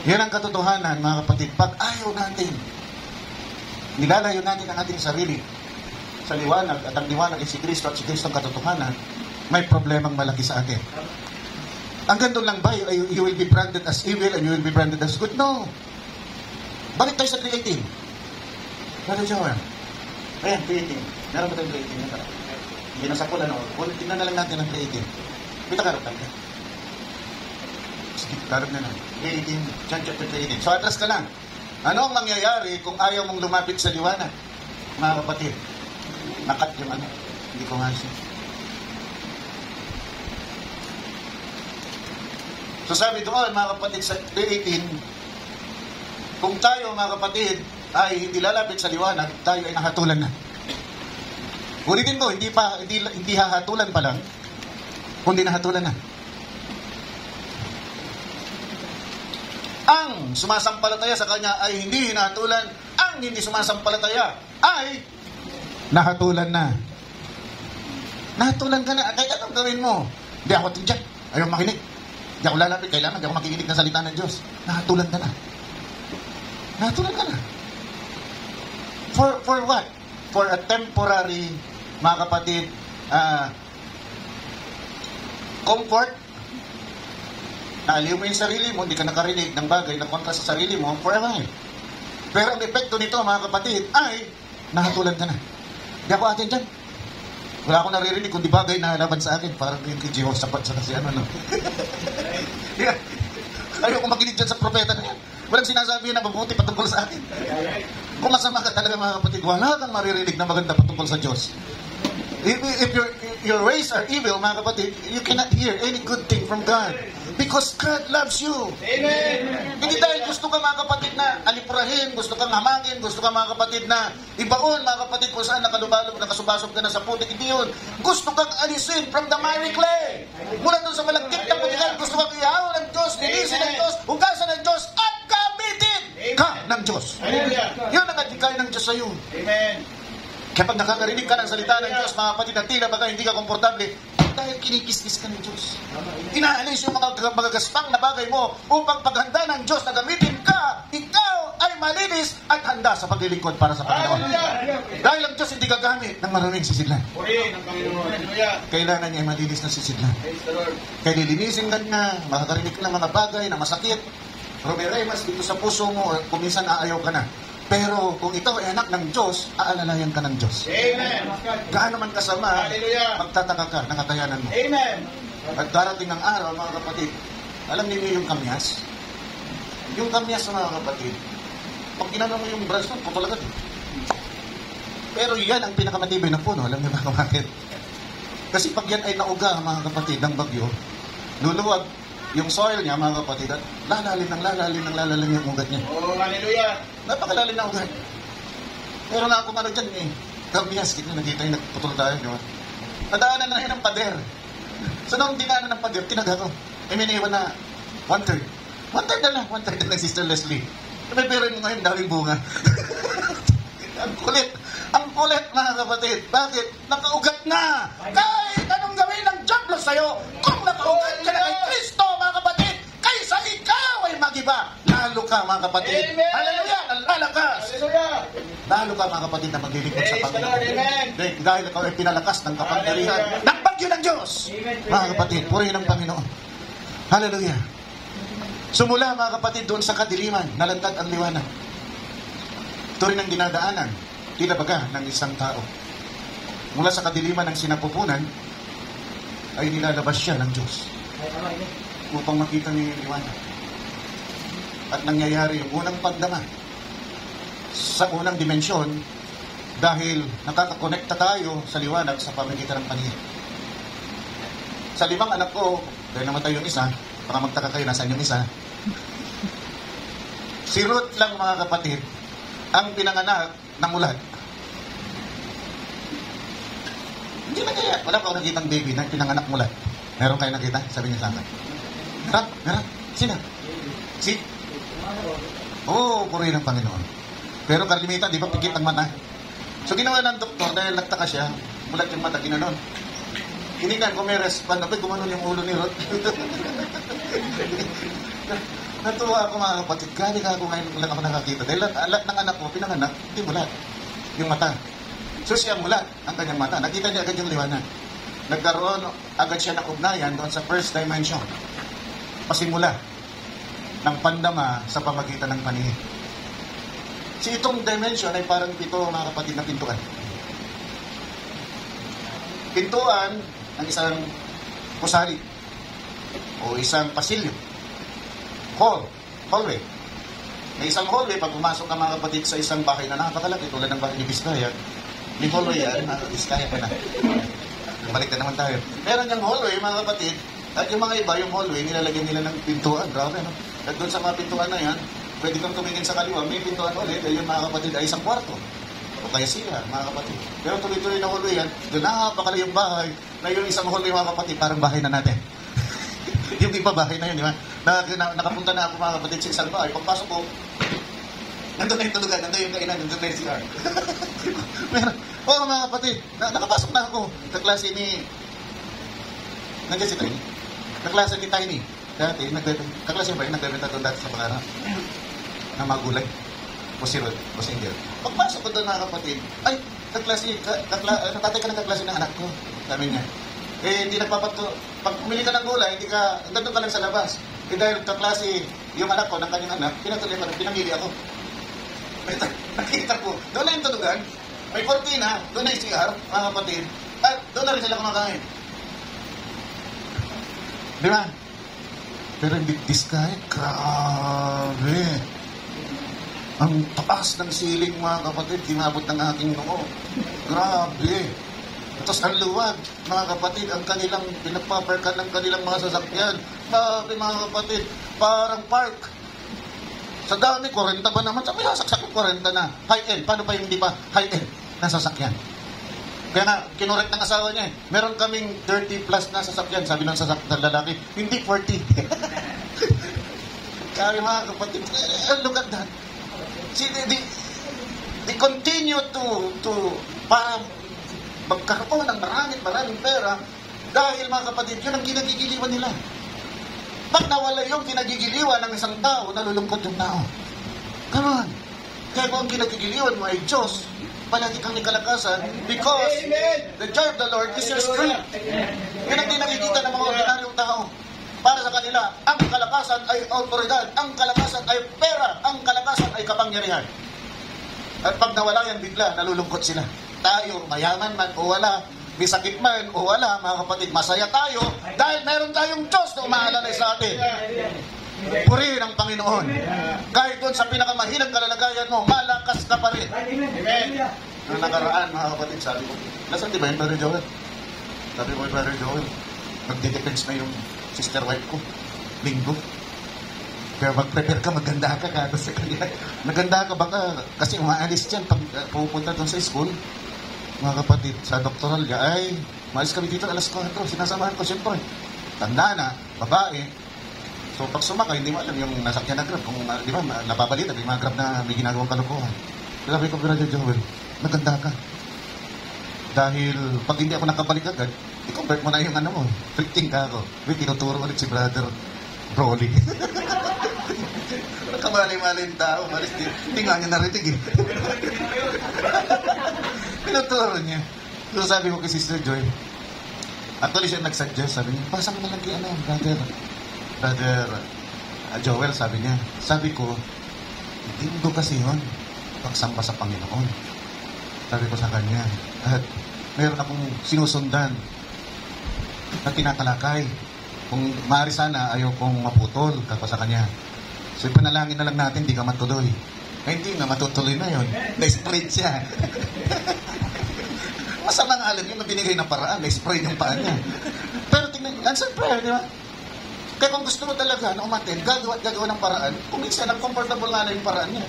Yan ang katotohanan, mga kapatid. Pag ayaw natin nilalayo natin ang ating sarili sa liwanag at ang liwanag ay si Kristo at si Kristo ang katotohanan, may problemang malaki sa atin. Hanggang doon lang ba, you will be branded as evil and you will be branded as good? No. Balik tayo sa 3:18. Brother Joel. Ayan, 3:18. Meron ba tayong 3:18? Hindi na sa pula, no? Tignan na lang natin ang 3:18. Kita karap tayo. Sige, karap na lang. 3:18, John chapter 3:18. So, address ka lang. Ano ang mangyayari kung ayaw mong lumapit sa liwanag? Mga kapatid, nakat yung ano. Hindi ko nga siya. So sabi doon, mga kapatid, sa 3:18, kung tayo, mga kapatid, ay hindi lalapit sa liwanag, tayo ay nahatulan na. Ulitin ko, hindi hahatulan pa lang, kundi nahatulan na. Ang sumasampalataya sa Kanya ay hindi hinahatulan, ang hindi sumasampalataya ay nahatulan na. Nahatulan ka na, kahit anong gawin mo. Hindi ako tiyak, ayaw makinig. Hindi ako lalapit, kailangan hindi ako makikinig ng salita ng Diyos. Nahatulan ka na. Nahatulan ka na. For what? For a temporary, mga kapatid, comfort. Naaliw mo yung sarili mo, hindi ka nakarinig ng bagay na kontra sa sarili mo for a while. Pero ang epekto nito, mga kapatid, ay nahatulan ka na. Hindi ako atin dyan. Wala akong naririnig kundi bagay na laban sa akin. Parang yung kay Jehovah sapat sa kasi ano. Yeah. Ayoko makinig dyan sa propeta na yan. Walang sinasabi na mabuti patungkol sa akin. Kung masama ka talaga, mga kapatid, wala kang maririnig na maganda patungkol sa Diyos. If your ways are evil, mga kapatid, you cannot hear any good thing from God. Because God loves you. Amen. Hindi dahil gusto ka, mga kapatid, na alipurahin, gusto kang hamagin, gusto ka, mga kapatid, na ibaon, mga kapatid, kung saan nakalubalog, nakasubasog ka na sa putik. Hindi yun. Gusto kang alisin from the miry clay. Mula doon sa malagkit na putikan, gusto kang ihawan ng Diyos, linisin ng Diyos, hugasan ng Diyos, at gamitin ka ng Diyos. Yun ang adhikay ng Diyos sa iyo. Amen. Kapag nakakarinig ka ng salita ng Diyos, mga kapatid, at tila baga hindi ka komportable, dahil kinikis-kis ka ng Diyos. Inaalis yung mga magagaspang na bagay mo upang paghanda ng Diyos na gamitin ka, ikaw ay malinis at handa sa paglilingkod para sa Panginoon. Dahil ang Diyos hindi gagamit ng maraming sisidlan. Purihin ang Panginoon. Hallelujah. Kailangan niya ay malinis na sisidlan. Praise the Lord. Kaya lilinisin ka na, makakarinig ka ng mga bagay na masakit. Romeremas dito sa puso mo, kuminsan aayaw ka na. Pero kung ikaw ay anak ng Diyos, aalalayan ka ng Diyos. Amen. Gaano man kasama, Hallelujah. magtataka ka ng kakayanan mo. Amen. At darating ang araw, mga kapatid, alam niyo yung kamyas? Yung kamyas, mga kapatid, pag ginano mo yung branch nun, putol agad. Pero yan ang pinakamatibay ng puno. Alam niyo ba kung bakit? Kasi pag yan ay nauga, mga kapatid, ng bagyo, luluwag yung soil niya, mga kapatid, at lalalim yung ugat niya. Oh, hallelujah. Napakalalim na ugat. Pero na akong ano dyan eh, kamyas, kita nakita yung nagputol tayo, di ba? Nadaanan na yun ng pader. So nung dinaanan ng pader, tinaga ko. I mean, iwan na 1/3. 1/3 na lang, 1/3 na lang, Sister Leslie. May pero mo ngayon, daming bunga. Ang kulit, mga kapatid. Bakit? Nakaugat na. Kahit anong gawin ng diablo sa'yo, kung nakaugat ka na kay Kristo, mga kapatid, kaysa ikaw ay magiba. Lalo ka, mga kapatid. Amen. Hallelujah! Lalakas! Hallelujah. Lalo ka, mga kapatid, na maglilingkod sa Praise the Lord. Panginoon. Amen. Dahil ikaw ay pinalakas ng kapangyarihan ng bagyo ng Diyos. Mga kapatid, purihin ang Panginoon. Hallelujah. Sumula, mga kapatid, doon sa kadiliman, nalantad ang liwanag. Ito rin ang dinadaanan, tila baga, ng isang tao. Mula sa kadiliman ng sinapupunan, ay nilalabas siya ng Diyos upang makita niya yung liwanag. At nangyayari yung unang pagdama sa unang dimensyon dahil nakakakonekta tayo sa liwanag sa pamamagitan ng paningin. Sa 5 anak ko, dahil namatay yung isa, para magtaka kayo nasaan yung isa, si Ruth lang, mga kapatid, ang pinanganak ng ulat. Hindi na kaya. Wala pa ako nakitang baby na pinanganak mulat. Meron kayo nakita? Sabi niya sa akin. Meron. Sino? Si? Oo, purihin ng Panginoon. Pero kalimitan, di ba, pikit ang mata. So ginawa ng doktor, dahil nagtaka siya, mulat yung mata, ginanon. Hinignan ko may respond, gumanon yung ulo ni Ruth. Natuwa ako, mga kapatid. Gani ka ako ngayon lang ako nakakita. Dahil lahat ng anak ko, pinanganak, hindi mulat. yung mata. So siya mulat ang kanyang mata. Nakita niya agad yung liwanag. Nagkaroon agad siya ng ugnayan doon sa first dimension. Pasimula ng pandama sa pamagitan ng paningin. Si itong dimension ay parang pito, mga kapatid, na pintuan. Pintuan ng isang kusari o isang pasilyo. Hallway. May isang hallway, pag pumasok ka, mga kapatid, sa isang bahay na napakalaki, tulad ng bahay ni Vizcaya, may hallway yan, Vizcaya pa na. Balik na naman tayo. Meron yung hallway, mga kapatid, at yung mga iba, yung hallway, nilalagyan nila ng pintuan. Grabe, no? At doon sa mga pintuan na yan, pwede kang tumingin sa kaliwa, may pintuan ulit, ay yung mga kapatid ay isang kwarto. O kaya sila, mga kapatid. Pero tuloy-tuloy na hallway yan, doon napakala yung bahay, na yung isang hallway, mga kapatid, parang bahay na natin. Yung iba bahay na yun, di ba? Nakapunta na ako, mga kapatid, sa isang bahay. Pagpasok ko, nandun na yung tulugan, nandun yung kainan, nandun na yung CR. Mga kapatid, nakapasok na ako. Kaklase ni... Nandiyan si Tiny. Kaklase ni Tiny. Dati, kaklase ba yun? Nagbebenta doon dati sa pangarap. Na magulay. O si Rod, o si Angel. Pagpasok ko doon, mga kapatid, ay, natatay ka ng kaklase ng anak ko. Sabi niya. Hindi nagpapato. Pag umili ka ng gulay, hindi ka, nandun ka lang sa labas. Dahil kaklase, yung anak ko, ng kanyang anak, pinatuloy ko, pinamili ako. Nakita ko, doon na yung tulugan, may kortina, doon na yung CR, mga kapatid, at doon na rin sila kumakain. Di ba? Pero yung Vizcaya, grabe. Ang taas ng ceiling, mga kapatid, tinabot ng aking noo. Grabe. Tapos ang luwag, mga kapatid, ang kanilang pinapaparkan ng kanilang mga sasakyan. Grabe, mga kapatid, parang park. Sa dami, 40 ba naman? Sabi, sasaksak yung 40 na. High-end. Paano pa yung hindi pa high-end na sasakyan? Kaya nga, kinurek ng asawa niya eh. Meron kaming 30 plus na sasakyan. Sabi ng sasakyan lalaki, hindi 40. Kaya mga kapatid, look at that. See, they continue to para magkakaroon ng maraming pera dahil, mga kapatid, yun ang kinagigiliwan nila. Pag nawala yung kinagigiliwan ng isang tao, nalulungkot yung tao. Come on. Kaya kung ang kinagigiliwan mo ay Diyos, palagi kang nikalakasan because the joy of the Lord is your strength. Yun ang nakikita ng mga ordinaryong tao. Para sa kanila, ang kalakasan ay autoridad, ang kalakasan ay pera, ang kalakasan ay kapangyarihan. At pag nawala yan bigla, nalulungkot sila. Tayo, mayaman man o wala, may sakit man o wala, mga kapatid, masaya tayo dahil meron tayong Diyos na umaalalay sa atin. Purihin ang Panginoon. Kahit doon sa pinakamahirap kalalagayan mo, malakas ka pa rin. Amen. Noong nakaraan, mga kapatid, sabi ko, nasaan di ba yung Brother Joel? Sabi ko, Brother Joel, nagde-defense na yung sister wife ko. Linggo. Kaya mag-prepare ka, maganda ka kada sa kanila. Maganda ka ba ka? Kasi umaalis dyan pag pupunta doon sa school. Mga kapatid, sa doktoral niya, ay, maalis kami dito alas 4. Sinasamahan ko siyempre. Tanda na, babae. So pag sumakay, hindi mo alam yung nasakyan na grab. Kung, di ba, nababalita, may mga grab na may ginagawang kalukuhan. Sabi ko, Brother Joel, maganda ka. Dahil pag hindi ako nakabalik agad, i-convert mo na yung ano mo. Freaking ka ako. May tinuturo ulit si Brother Broly. Kamali-malin tao. Hindi nga niya narinig eh. Tinuturo niya. So sabi ko kay Sister Joy, actually siya nag-suggest, sabi niya, pasa mo na lang kay Brother Joel, sabi niya. Sabi ko, hindi kasi yun. Pagsamba sa Panginoon. Sabi ko sa kanya. At mayroon akong sinusundan na tinatalakay. Kung maaari sana, ayaw kong maputol. Kako sa kanya. So ipanalangin na lang natin, di ka matuloy. Ay, hindi nga, matutuloy na yun. Na-spread siya. Masama nga alam yung binigay ng paraan. Na-spread yung paa niya. Pero tingnan, answer prayer, di ba? Kaya kung gusto mo talaga na umatin, gagawa ng paraan, kung minsan, comfortable nga na yung paraan niya.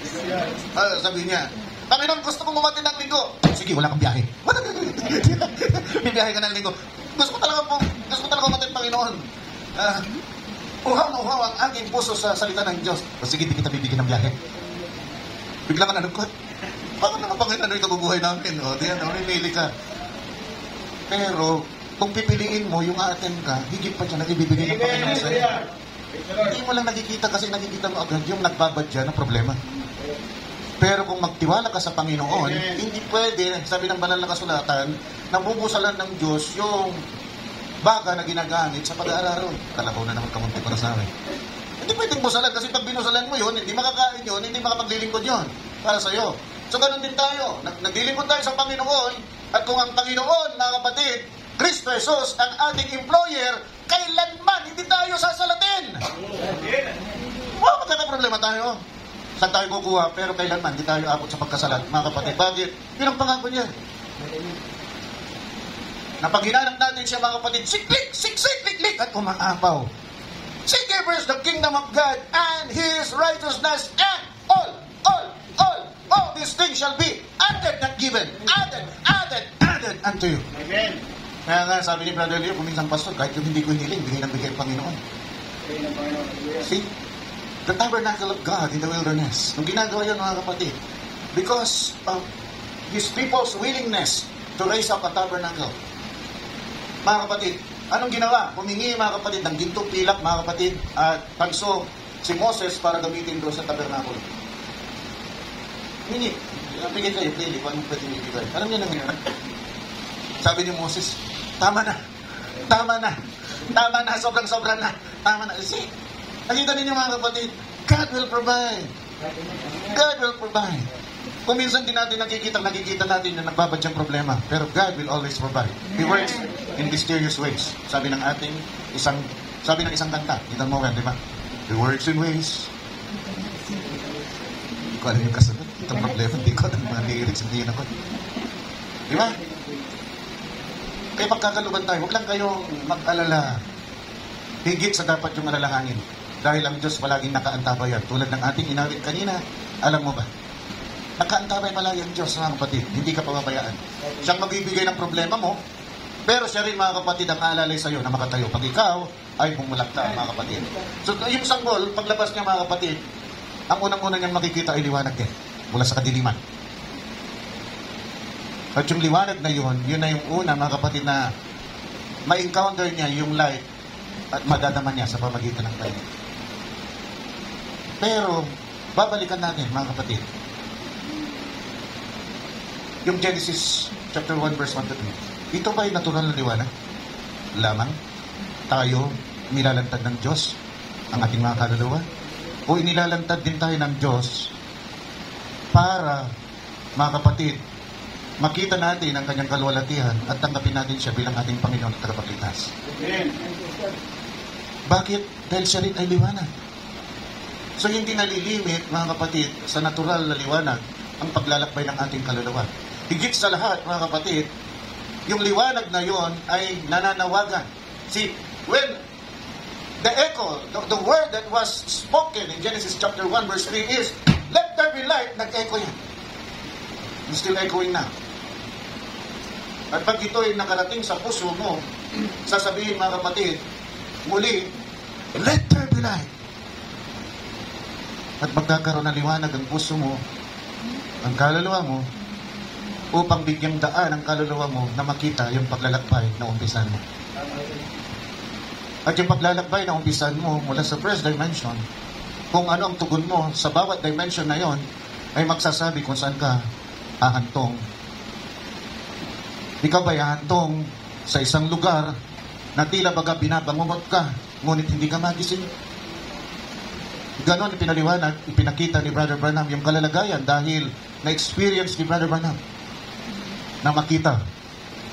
Sabi niya, Panginoon, gusto kong umatin ng linggo. Sige, wala kang biyahe. May biyahe ka ng linggo. Gusto ko talaga umatin, Panginoon. Uhaw na uhaw ang aking puso sa salita ng Diyos. O sige, di kita bibigyan ng biyahe. Bigla ka nalungkot. Bakit naman Panginoon ito bubuhay namin? O, diyan, mamimili ka. Pero, kung pipiliin mo, yung aaten ka, higit pa dyan, nag-ibibigay ng Panginoon sa'yo. Hindi mo lang nakikita kasi nakikita mo agad yung nagbabadya na problema. Pero kung magtiwala ka sa Panginoon, hindi pwede, sabi ng banal na kasulatan, nabubusalan ng Diyos yung baga na ginagamit sa pag-aalaro. Kalabaw na naman kamunti para sa amin. Hindi pwedeng busalan kasi pag binusalan mo yun, hindi makakain yun, hindi makapaglilingkod yun para sa'yo. So ganun din tayo. Naglilingkod tayo sa Panginoon, at kung ang Panginoon, mga kapatid, Kristo Jesus, ang ating employer, kailanman hindi tayo sasalatin. Wow, magkakaproblema tayo. Saan tayo kukuha? Pero kailanman hindi tayo abot sa pagkasalat. Mga kapatid, bakit? Yun ang pangako niya. Na pag hinanap natin siya, mga kapatid, siklik, siklik, at umaapaw. Seek ye first the kingdom of God and His righteousness, and all these things shall be added, not given. Added unto you. Amen. Kaya nga, sabi ni Brother Leo, kuminsang pastor, kahit yung hindi ko hiniling, bigay ng bigay ang Panginoon. See? The tabernacle of God in the wilderness. Nung ginagawa yun, mga kapatid, because of His people's willingness to raise up a tabernacle. Mga kapatid, anong ginawa? Humingi, mga kapatid, ng gintong pilak, mga kapatid, at tanso si Moses para gamitin doon sa tabernacle. Humingi. Bigay kayo, pili, kung anong pwede ibigay. Alam niyo na ngayon? Sabi ni Moses, tama na, sobra na, tama na. See, nakita ninyo, mga kapatid, God will provide. Kung minsan din natin nakikita natin na nagbabadyang problema, pero God will always provide. He works in mysterious ways. Sabi ng isang kanta, kita mo di ba? He works in ways. Hindi ko alam yung kasunod. Itong problema, hindi ko alam mga lyrics, hindi yun ako. Di ba? Kaya pagkakaluban tayo, huwag lang kayong mag-alala. Higit sa dapat yung alalahanin. Dahil ang Diyos palaging nakaantabayan. Tulad ng ating inawit kanina, alam mo ba? Nakaantabay palagi ang Diyos, mga kapatid. Hindi ka pababayaan. Siyang magbibigay ng problema mo, pero siya rin, mga kapatid, ang aalalay sa'yo na makatayo. Pag ikaw ay bumulakta, mga kapatid. So, yung sanggol, paglabas niya, mga kapatid, ang unang-unang niyang makikita ay liwanag din. Mula sa kadiliman. At yung liwanag na yun na yung una, mga kapatid, na ma-encounter niya yung light at madadama niya sa pamagitan ng painit. Pero, babalikan natin, mga kapatid, yung Genesis chapter 1 verse 1 to 2. Ito ba yung natural na liwanag? Lamang tayo nilalantad ng Diyos ang ating mga kaluluwa? O inilalantad din tayo ng Diyos para, mga kapatid, makita natin ang kanyang kaluwalhatian at tanggapin natin siya bilang ating Panginoon at tagapagligtas? Bakit? Dahil siya rin ay liwanag. So hindi nalilimit, mga kapatid, sa natural na liwanag ang paglalakbay ng ating kaluluwa. Higit sa lahat, mga kapatid, yung liwanag na yon ay nananawagan. See, when the echo, the word that was spoken in Genesis chapter 1 verse 3 is, let there be light, nag-echo yan. It's still echoing na. At pag ito ay nakarating sa puso mo, sasabihin, mga kapatid, muli, let there be light. At magkakaroon ng liwanag ang puso mo, ang kaluluwa mo, upang bigyang daan ang kaluluwa mo na makita yung paglalakbay na umpisan mo. At yung paglalakbay na umpisan mo mula sa first dimension, kung ano ang tugon mo sa bawat dimension na yon, ay magsasabi kung saan ka hahantong. Ikaw ba'y hahantong sa isang lugar na tila baga binabangungot ka, ngunit hindi ka magising? Ganon ipinakita ni Brother Branham yung kalalagayan dahil na-experience ni Brother Branham na makita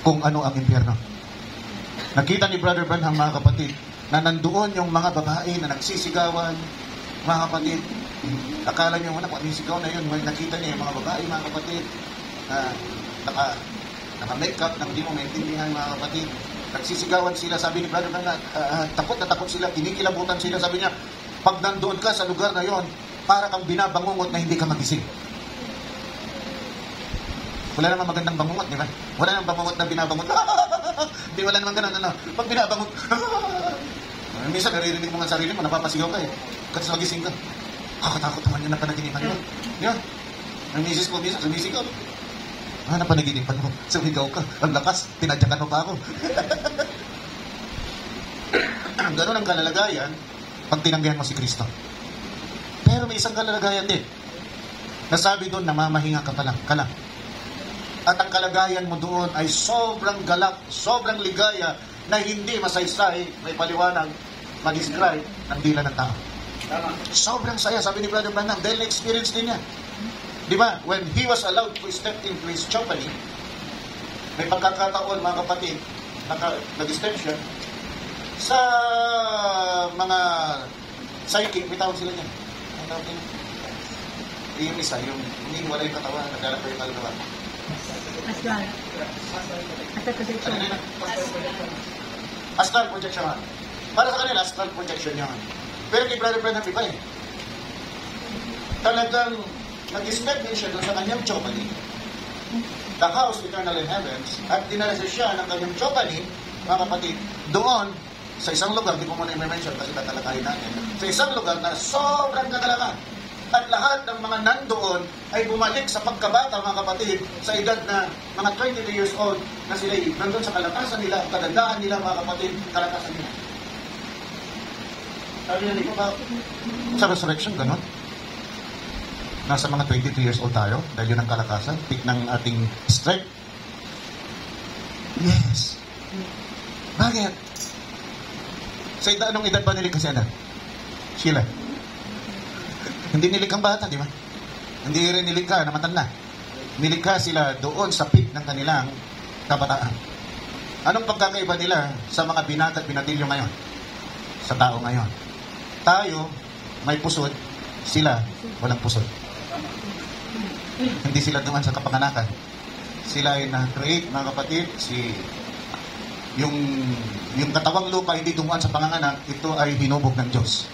kung ano ang impyerno. Nakita ni Brother Branham, mga kapatid, na nandoon yung mga babae na nagsisigawan, mga kapatid. Akala niyo, kung sigaw na yun, nakita niya yung mga babae, mga kapatid, naka-makeup, na hindi mo maintindihan, mga kapatid. Nagsisigawan sila, sabi ni Brother Branham, takot na takot sila, kinikilabutan sila, sabi niya, pag nandoon ka sa lugar na yon, para kang binabangungot na hindi ka magising. Wala namang magandang bangungot, di ba? Wala namang bangungot na binabangot. Di, wala namang ganun, ano? Pag binabangot, minsan naririnig mo nga sarili mo, napapasigaw ka eh. Kasi magising ka. Kakatakot naman yun na panaginipan mo. Yan. Ang misis ko, minsan, sumisigaw. Napanaginipan mo. Sumigaw ka. Ang lakas, tinadyakan mo pa ako. Ganun ang kalalagayan pag tinanggihan mo si Kristo. Pero may isang kalalagayan din. Nasabi doon, namamahinga ka lang. At ang kalagayan mo doon ay sobrang galak, sobrang ligaya, na hindi masaysay, may paliwanag, mag-describe ng dila ng tao. Sobrang saya, sabi ni Brother Branham, dahil na-experience din niya. Di ba? When he was allowed to step into his company, may pagkakataon, mga kapatid, nag-step siya, sa mga psychic, may tawag sila dyan. Ang tawag nila? Yung isa, yung hiniwala yung katawan, naglalak yung kalagawa. Astral. Astral projection. Astral projection. Para sa kanila, astral projection yan. Pero kay Brother Branham, iba eh. Talagang nag-step din siya doon sa kanyang chopani, the house eternal in heavens, at dinala siya ng kanyang chopani, mga kapatid, doon, sa isang lugar, di ko muna i-mention kasi tatalakayin natin, sa isang lugar na sobrang kagalakan. At lahat ng mga nandoon ay bumalik sa pagkabata, mga kapatid, sa edad na mga 22 years old, na sila nandun sa kalakasan nila, kadandaan nila, mga kapatid, kalakasan nila. Sabi na, di ko ba, sa resurrection, gano'n? Nasa mga 22 years old tayo, dahil yun ang kalakasan, peak ng ating strength. Yes. Bakit? Sa anong edad ba nilikha si Anak? Sheila? Hindi nilikha ang bata, di ba? Hindi rin nilikha na matanda. Nilikha sila doon sa peak ng kanilang kabataan. Anong pagkakaiba nila sa mga binata at binatilyo ngayon? Sa tao ngayon. Tayo, may pusod. Sila, walang pusod. Hindi sila duman sa kapanganakan. Sila ay na-create, mga kapatid, yung katawang lupa hindi dumuan sa panganganak, ito ay hinubog ng Diyos.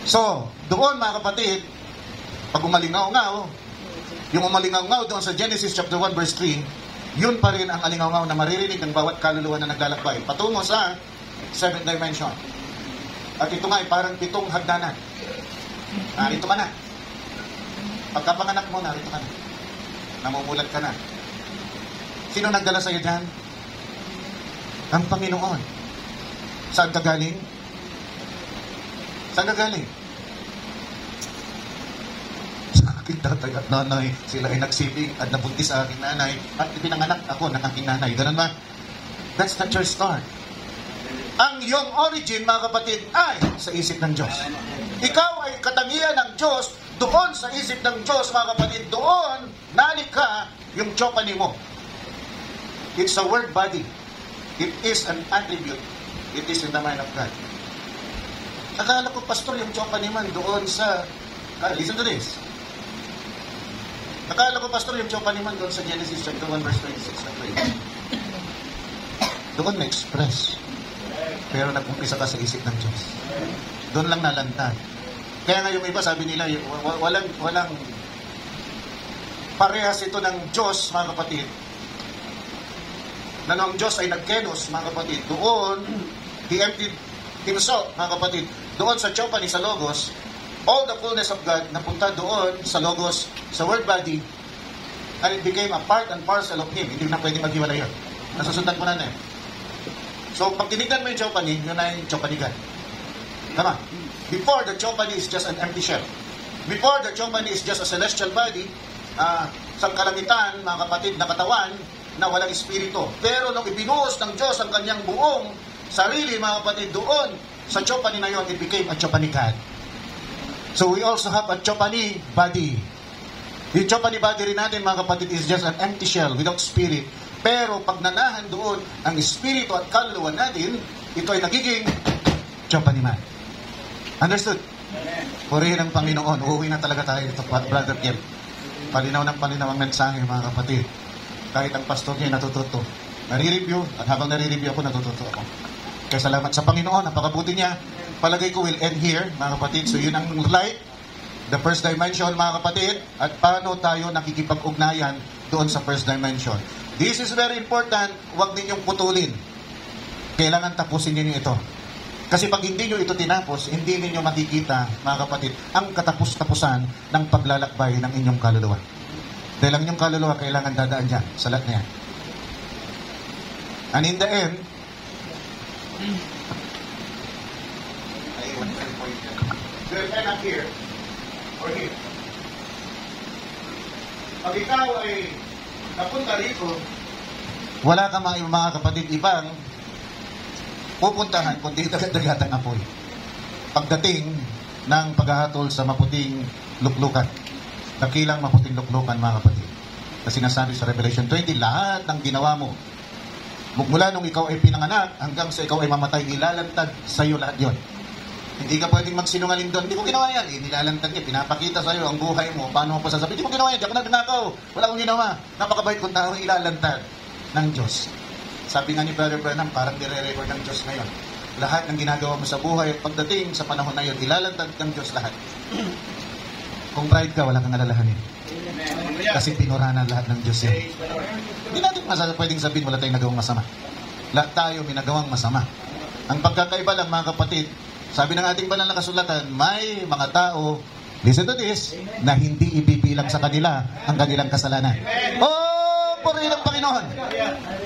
So, doon, mga kapatid, pag umalingaw-ngaw, yung umalingaw-ngaw doon sa Genesis chapter 1 verse 3, yun pa rin ang alingaw-ngaw na maririnig ng bawat kaluluwa na naglalakbay patungo sa 7th dimension. At ito nga ay parang 7 hagdanan. Narito ka na. Pagkapanganak mo, narito ka na. Namumulat ka na. Sino nagdala sa'yo dyan? Ang Panginoon. Saan ka galing? Saan ka galing? Sa aking tatay at nanay. Sila ay nagsibing at nabuntis sa aking nanay. At ipinanganak ako ng aking nanay. Ganun ba? That's not your start. Ang iyong origin, mga kapatid, ay sa isip ng Diyos. Ikaw ay katangian ng Diyos. Doon sa isip ng Diyos, mga kapatid, doon nalikha yung chopani mo. It's a word body. It is an attribute. It is in the mind of God. Akala ko, pastor, yung chopani man doon sa... listen to this. Akala ko, pastor, yung chopani man doon sa Genesis chapter 1 verse 26. Doon na-express. Pero nag-umpisa ka sa isip ng Diyos. Doon lang nalantad. Kaya nga yung iba, sabi nila, walang parehas ito ng Diyos, mga kapatid. Na ang Diyos ay nagkenos, mga kapatid. Doon, He emptied Himself, mga kapatid. Doon sa chopani, sa Logos, all the fullness of God napunta doon sa Logos, sa word body, and it became a part and parcel of Him. Hindi na pwede maghiwalay yun. Nasusundan ko na na. So, pag tinignan mo yung chopani, yun na yung chopani God. Tama? Before, the chopani is just an empty shell. Before, the chopani is just a celestial body, sa kalangitan, mga kapatid, na katawan, na walang espiritu. Pero nung ibinuhos ng Diyos ang kanyang buong sarili, mga kapatid, doon, sa chopani na yun, it became a chopani God. So, we also have a chopani body. Yung chopani body rin natin, mga kapatid, is just an empty shell without spirit. Pero pag nanahan doon ang espiritu at kaluluwa natin, ito ay nagiging chopani man. Understood? Purihin ang Panginoon. Uuwi na talaga tayo ito, Brother Kim. Palinaw ng palinaw ang mensahe, mga kapatid. Kahit ang pastor niya natututo. Nare-review, at habang nare-review ako, natututo ako. Kaya salamat sa Panginoon, napakabuti niya. Palagay ko will end here, mga kapatid. So yun ang light, the first dimension, mga kapatid, at paano tayo nakikipag-ugnayan doon sa first dimension. This is very important, huwag ninyong putulin. Kailangan tapusin niyo ito. Kasi pag hindi nyo ito tinapos, hindi ninyo makikita, mga kapatid, ang katapos-tapusan ng paglalakbay ng inyong kaluluwa. Dahil ang inyong kaluluwa kailangan dadaan dyan, sa lahat na yan. And in the end, will end up here or here. Pag ikaw ay napunta rito, wala ka mga kapatid ibang pupuntahan kundi dagat-dagatang apoy. Pagdating ng paghahatol sa maputing luklukan, dakilang maputing luklukan mga kapatid. Kasi sinasabi sa Revelation 20, lahat ng ginawa mo, mula nung ikaw ay pinanganak hanggang sa ikaw ay mamatay, ilalantad sa iyo lahat yon. Hindi ka pwedeng magsinungaling doon. Hindi ko ginawa yan. Nilalantad niya. Pinapakita sa iyo ang buhay mo. Paano mo pa sasabihin? Hindi ko ginawa yan. Di ako nagnakaw. Wala akong ginawa. Napakabait kong tao ilalantad ng Diyos. Sabi nga ni Brother Branham, parang nire-record ng Diyos ngayon. Lahat ng ginagawa mo sa buhay, pagdating sa panahon na yun, ilalantad ng Diyos lahat. Kung pride ka, wala kang alalahanin. Kasi pinuranan lahat ng Diyos yan. Hindi natin pwedeng sabihin wala tayong nagawang masama. Lahat tayo may nagawang masama. Ang pagkakaiba lang mga kapatid, sabi ng ating banal na kasulatan, may mga tao, listen to this, na hindi ibibilang sa kanila ang kanilang kasalanan. Oh, purihin ang Panginoon.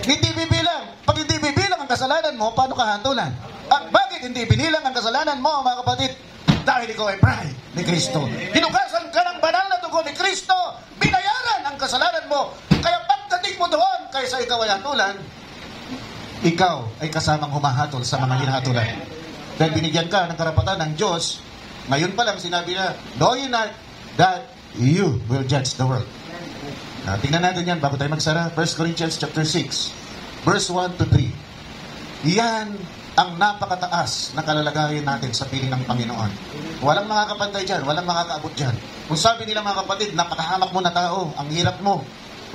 Hindi bibilang. Pag hindi bibilang ang kasalanan mo, paano ka hantulan? At bakit hindi binilang ang kasalanan mo, mga kapatid? Dahil ikaw ay bride ni Kristo. Hinugasan ka ng banal na dugo ni Kristo. Binayaran ang kasalanan mo. Kaya pagdating mo doon, kaysa ikaw ay hatulan, ikaw ay kasamang humahatol sa mga hinahatulan. Dahil binigyan ka ng karapatan ng Diyos, ngayon pa lang sinabi na, know ye not that you will judge the world. Tingnan natin yan bago tayo magsara. 1 Corinthians chapter 6, verse 1 to 3. Yan ang napakataas na kalalagayan natin sa piling ng Panginoon. Walang makakapantay dyan, walang makakaabot dyan. Kung sabi nila mga kapatid, napakahamak mo na tao, ang hirap mo,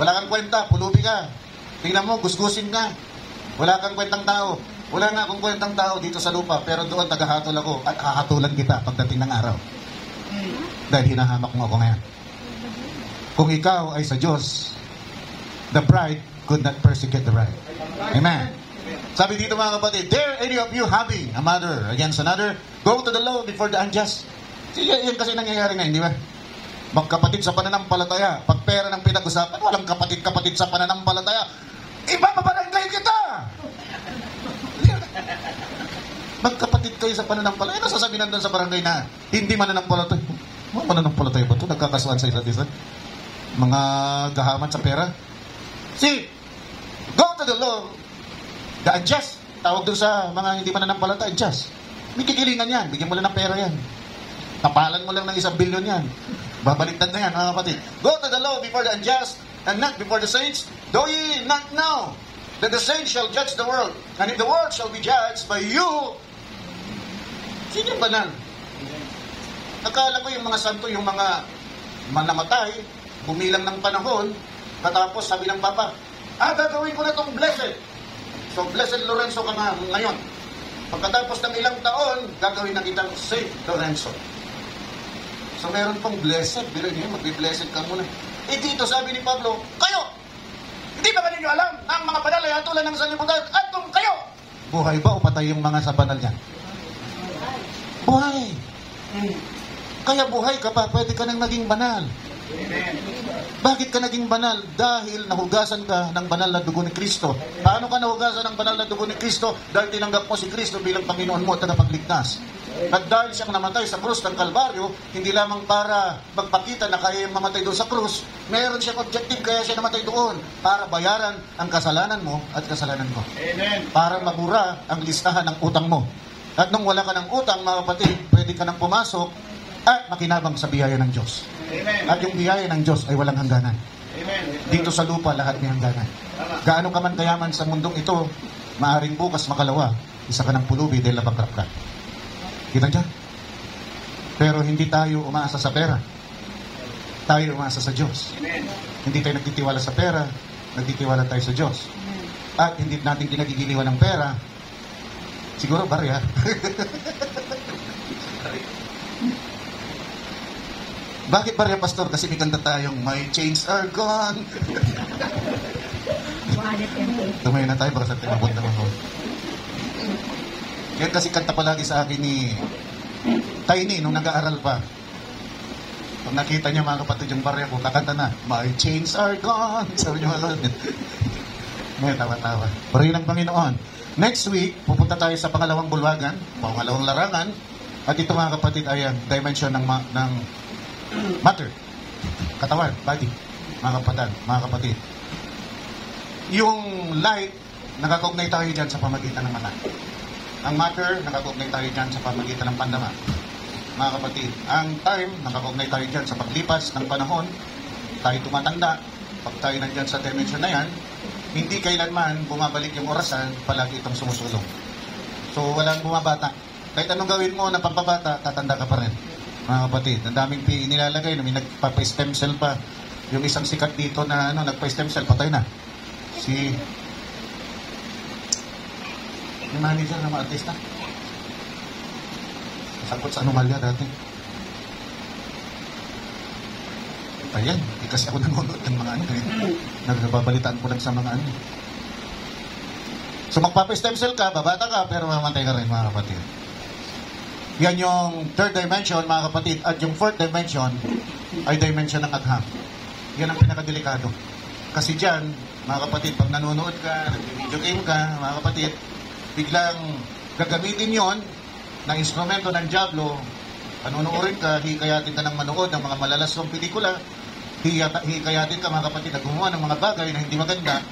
wala kang kwenta, pulubi ka, tingnan mo, gusgusin ka, wala kang kwentang tao. Wala nga akong kwentang tao dito sa lupa, pero doon tagahatol ako at hahatulan kita pagdating ng araw. Dahil hinahamak mo ako ngayon. Kung ikaw ay sa Diyos, the bride could not persecute the bride. Amen. Sabi dito mga kapatid, dare any of you having a mother against another, go to the law before the unjust. Yan kasi nangyayari ngayon, di ba? Magkapatid sa pananampalataya, pag pera ng pinag-usapan, walang kapatid-kapatid sa pananampalataya. Ibababarangay kita! Magkapatid kayo sa pananampalataya. Ano sasabihin nandun sa barangay na hindi mananampalataya? Mga mananampalataya ba ito? Nagkakasuhan sa isa't isa? Mga gahaman sa pera? See, go to the law, the unjust. Tawag doon sa mga hindi mananampalataya, unjust. May kikilingan yan. Bigyan mo lang ng pera yan. Tapalan mo lang ng 1 billion yan. Babaliktad na yan, mga kapatid. Go to the law before the unjust and not before the saints. Do ye not know that the saints shall judge the world, and if the world shall be judged by you, sino yung banal? Akala ko yung mga santo, yung mga namatay, bumilang ng panahon, katapos sabi ng Papa, gagawin ko na itong blessed. So, Blessed Lorenzo ka nga ngayon. Pagkatapos ng ilang taon, gagawin na kitang Saint Lorenzo. So, meron pong blessed. Pero hindi, magbe-blessed ka muna. Dito sabi ni Pablo, kayo! Hindi ba ninyo alam na ang mga banal ay hatulan ng sanlibutan at kung kayo? Buhay ba o patay yung mga sa banal niyan? Buhay. Kaya buhay ka pa, pwede ka nang naging banal. Bakit ka naging banal? Dahil nahugasan ka ng banal na dugo ni Kristo. Paano ka nahugasan ng banal na dugo ni Kristo? Dahil tinanggap mo si Kristo bilang Panginoon mo at tagapagligtas. At dahil siyang namatay sa krus ng Kalbaryo, hindi lamang para magpakita na kaya mamatay doon sa krus, meron siyang objective kaya siya namatay doon para bayaran ang kasalanan mo at kasalanan ko. Amen. Para mabura ang listahan ng utang mo. At nung wala ka ng utang, mga kapatid, pwede ka nang pumasok at makinabang sa biyaya ng Diyos. Amen. At yung biyaya ng Diyos ay walang hangganan. Amen. Dito sa lupa, lahat may hangganan. Gaano ka man kayaman sa mundong ito, maaaring bukas makalawa, isa ka ng pulubi dahil nabagrap ka. Kita dyan? Pero hindi tayo umaasa sa pera. Tayo umaasa sa Diyos. Amen. Hindi tayo nagtitiwala sa pera, nagtitiwala tayo sa Diyos. At hindi natin kinagigiliwan ng pera, siguro barya. Bakit barya, Pastor? Kasi may kanta tayong, my chains are gone. Tumayo na tayo, baka sa tinabot naman ako. Yan kasi kanta palagi sa akin ni Tiny nung nag-aaral pa. Pag nakita niya mga kapatid yung barya ko, kakanta na, my chains are gone. Sabi niyo mga kapatid. Ngayon, tawa-tawa. Pero yun ang Panginoon. Next week, pupunta tayo sa pangalawang bulwagan, pangalawang larangan, at ito mga kapatid ay ang dimension ng matter. Katawan, body. mga kapatid. Yung light, nakakaugnay tayo dyan sa pamagitan ng mata. Ang matter, nakakaugnay tayo dyan sa pamagitan ng pandama. Mga kapatid, ang time, nakakaugnay tayo dyan sa paglipas ng panahon. Tayo tumatanda. Pag tayo nandyan sa dimension na yan, hindi kailanman bumabalik yung orasan, palagi itong sumusulong. So, walang bumabata. Kahit anong gawin mo na pampabata, tatanda ka pa rin. Mga kapatid, ang daming nilalagay, may nagpa-stem cell pa. Yung isang sikat dito na nagpa-stem cell, patay na. Yung manager ng mga artista. Sangkot sa anomalya dati. Ayan, kasi ako nanonood ng mga nagbabalitaan ko lang sa mga So magpapa-stem cell ka, babata ka, pero mamatay ka rin, mga kapatid. Yan yung third dimension, mga kapatid. At yung fourth dimension ay dimension ng agham. Yan ang pinakadelikado. Kasi dyan, mga kapatid, pag nanonood ka, nag-video game ka, mga kapatid, biglang gagamitin yon na instrumento ng Diablo. Panunuorin ka, hikayatin ka ng manood ng mga malalasong pelikula, hikayatin ka, mga kapatid, na gumawa ng mga bagay na hindi maganda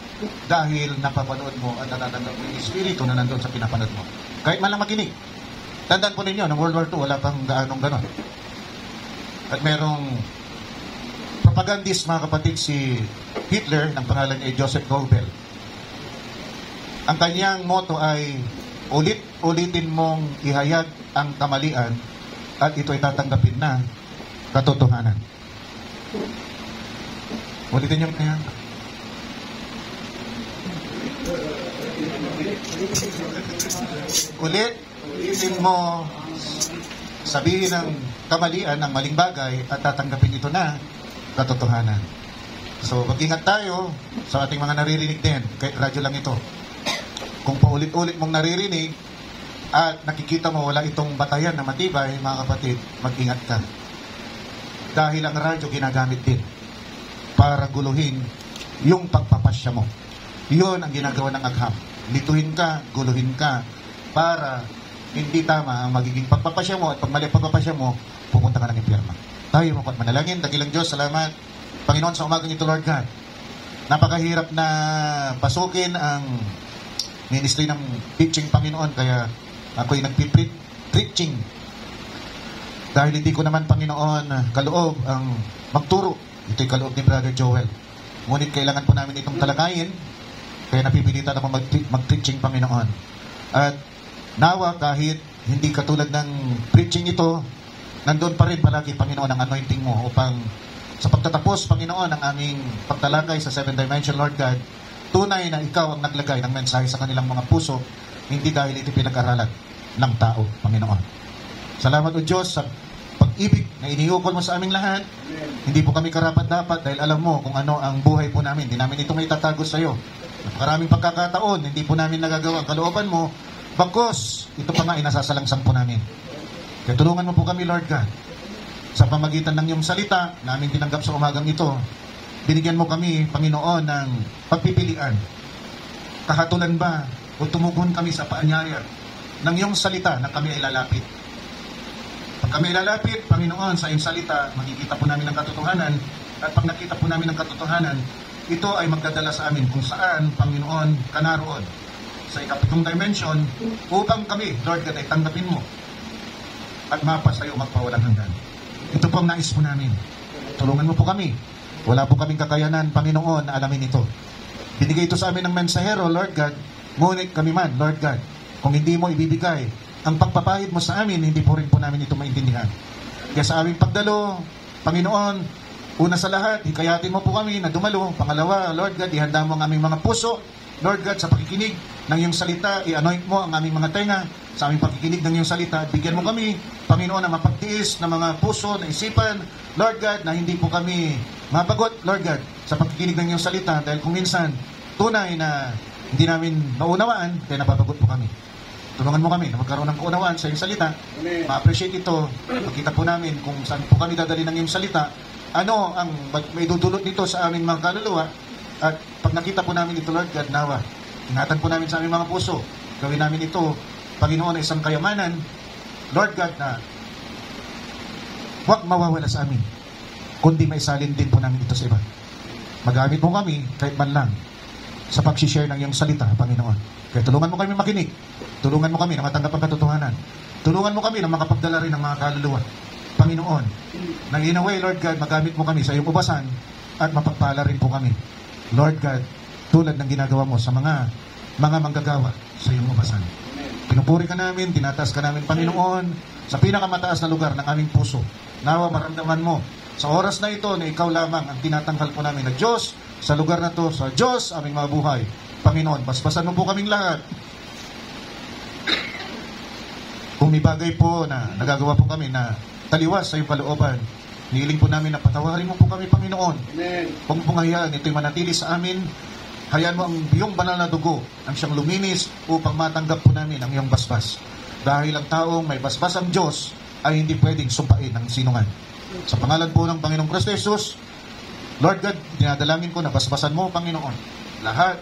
dahil napapanood mo at natatanggap mo yung espiritu na nandun sa pinapanood mo. Kahit man lang makinig. Tandaan po ninyo, ng World War II, wala pang gaanong ganon. At merong propagandist, mga kapatid, si Hitler, ng pangalan niya ay Joseph Goebbels. Ang kanyang motto ay, ulit-ulitin mong ihayag ang kamalian at ito ay tatanggapin na katotohanan. Ulitin yung kaya. Ulitin mo sabihin ng kamalian, ng maling bagay at tatanggapin ito na katotohanan. So, mag-ingat tayo sa ating mga naririnig din. Kahit radyo lang ito. Kung paulit-ulit mong naririnig at nakikita mo wala itong batayan na matibay, mga kapatid, mag-ingat ka. Dahil ang radyo ginagamit din para guluhin yung pagpapasya mo. Yun ang ginagawa ng agham. Lituhin ka, guluhin ka, para hindi tama ang magiging pagpapasya mo at pag mali ang pagpapasya mo, pupunta ka ng impyerno. Tayo mapat manalangin. Dakilang Diyos, salamat. Panginoon, sa umagang ito, Lord God, napakahirap na pasukin ang ministry ng teaching, Panginoon, kaya ako'y nagpipreaching. Dahil hindi ko naman, Panginoon, kaloob ang magturo. Ito'y kaloob ni Brother Joel. Ngunit kailangan po namin itong talakayin, kaya napipilitan ako mag-preaching, Panginoon. At nawa, kahit hindi katulad ng preaching ito, nandun pa rin palagi, Panginoon, ang anointing mo upang sa pagtatapos, Panginoon, ang aming pagtalakay sa 7 Dimension, Lord God, tunay na ikaw ang naglagay ng mensahe sa kanilang mga puso, hindi dahil ito pinag-aralan ng tao, Panginoon. Salamat, O Diyos, sa pag-ibig na iniukol mo sa aming lahat. Hindi po kami karapat-dapat dahil alam mo kung ano ang buhay po namin. Hindi namin ito may tatago sa iyo. Maraming pagkakataon, hindi po namin nagagawa ang kalooban mo. Bagkos, ito pa nga inasasalangsang po namin. Kaya tulungan mo po kami, Lord God, sa pamagitan ng iyong salita na aming tinanggap sa umagang ito. Binigyan mo kami, Panginoon, ng pagpipilian. Kahatulan ba o tumugon kami sa paanyaya ng iyong salita na kami ay lalapit. Pag kami ay lalapit, Panginoon, sa iyong salita, makikita po namin ang katotohanan. At pag nakita po namin ang katotohanan, ito ay magdadala sa amin kung saan, Panginoon, ka naroon sa ikapitong dimension upang kami, Lord God, ay tanggapin mo at mapa sa iyo magpawalang hanggan. Ito po ang nais po namin. Tulungan mo po kami. Wala po kaming kakayanan, Panginoon, na alamin ito. Binigay ito sa amin ng mensahero, Lord God. Ngunit kami man, Lord God, kung hindi mo ibibigay ang pagpapahid mo sa amin, hindi po rin po namin ito maintindihan. Kaya sa aming pagdalo, Panginoon, una sa lahat, hikayatin mo po kami na dumalo. Pangalawa, Lord God, ihanda mo ang aming mga puso. Lord God, sa pakikinig ng iyong salita, i-anoint mo ang aming mga tenga sa aming pakikinig ng iyong salita. Bigyan mo kami, Panginoon, na mapagtiis ng mga puso, na isipan, Lord God, na hindi po kami mapagot, Lord God, sa pakikinig ng iyong salita. Dahil kung minsan, tunay na hindi namin maunawaan, kaya napapagot po kami. Tulungan mo kami na magkaroon ng kaunawaan sa iyong salita. Ma-appreciate ito. Makita po namin kung saan po kami dadali ng iyong salita. Ano ang may dudulot nito sa aming mga kaluluwa. At pag nakita po namin ito, Lord God, nawa, ingatan po namin sa aming mga puso. Gawin namin ito, Panginoon, isang kayamanan, Lord God, na huwag mawawala sa amin, kundi maisalin din po namin ito sa iba. magamit mo kami kahit man lang sa pag-share ng iyong salita, Panginoon. Kaya tulungan mo kami makinig. Tulungan mo kami na matanggap ang katotohanan. Tulungan mo kami na makapagdala rin ng mga kaluluwa. Panginoon, nang in a way, Lord God, magamit mo kami sa iyong ubasan at mapagpala rin po kami. Lord God, tulad ng ginagawa mo sa mga manggagawa sa iyong ubasan. Pinupuri ka namin, tinataas ka namin, Panginoon, sa pinakamataas na lugar ng aming puso. Nawa maramdaman mo sa oras na ito na ikaw lamang ang tinatanghal po namin na Diyos sa lugar na to, sa Diyos aming mga buhay. Panginoon, basbasan mo po kaming lahat. Kung may bagay po na nagagawa po kami na taliwas sa iyong kalooban, nihiling po namin na patawarin mo po kami, Panginoon. Amen. Kung po hayaan ito'y manatili sa amin, hayaan mo ang iyong banal na dugo ang siyang luminis upang matanggap po namin ang iyong basbas. Dahil ang taong may basbas ang Diyos ay hindi pwedeng sumpain ng sinungan. Sa pangalan po ng Panginoong Kristo Jesus, Lord God, dinadalangin ko na basbasan mo, Panginoon, lahat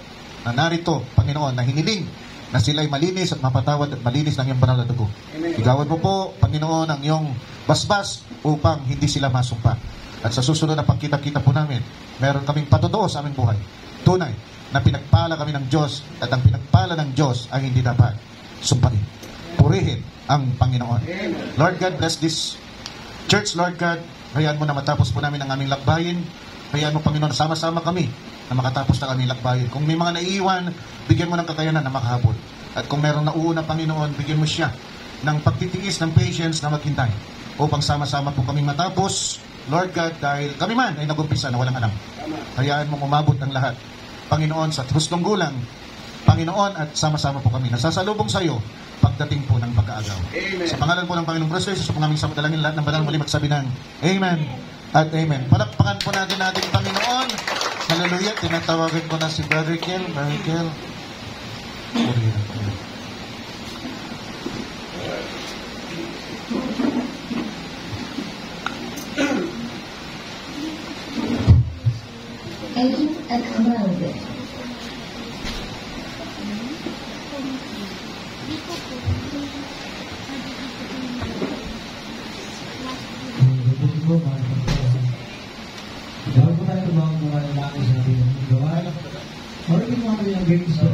na narito, Panginoon, na hiniling na sila'y malinis at mapatawad at malinis ng iyong banal na dugo. Igawan mo po, Panginoon, ang iyong basbas upang hindi sila masumpa. At sa susunod na pagkita-kita po namin, meron kaming patotoo sa aming buhay. Tunay na pinagpala kami ng Diyos at ang pinagpala ng Diyos ay hindi dapat sumpain. Purihin ang Panginoon. Lord God, bless this church, Lord God. Hayaan mo na matapos po namin ang aming lakbayin. Hayaan mo, Panginoon, sama-sama kami na makatapos na aming lakbayin. Kung may mga naiiwan, bigyan mo ng kakayanan na makahabol. At kung merong nauuna, Panginoon, bigyan mo siya ng pagtitiis, ng patience na maghintay upang sama-sama po kaming matapos, Lord God, dahil kami man ay nag-umpisa na walang alam. Hayaan mong umabot ang lahat, Panginoon, sa hustong gulang, Panginoon, at sama-sama po kami nasasalubong sa iyo pagdating po ng pag-aagaw. Sa pangalan po ng Panginoong Kristo Jesus, po naming samadalangin lahat ng banal muli magsabi ng Amen at Amen. Palakpakan po natin ating Panginoon. Hallelujah. Tinatawagan ko na si Brother Kel. Brother Kel. Edit and Amalde. Dapat po tayo tumawag mga lalaki sa ating mga gawa. Or yung mga kanyang games sa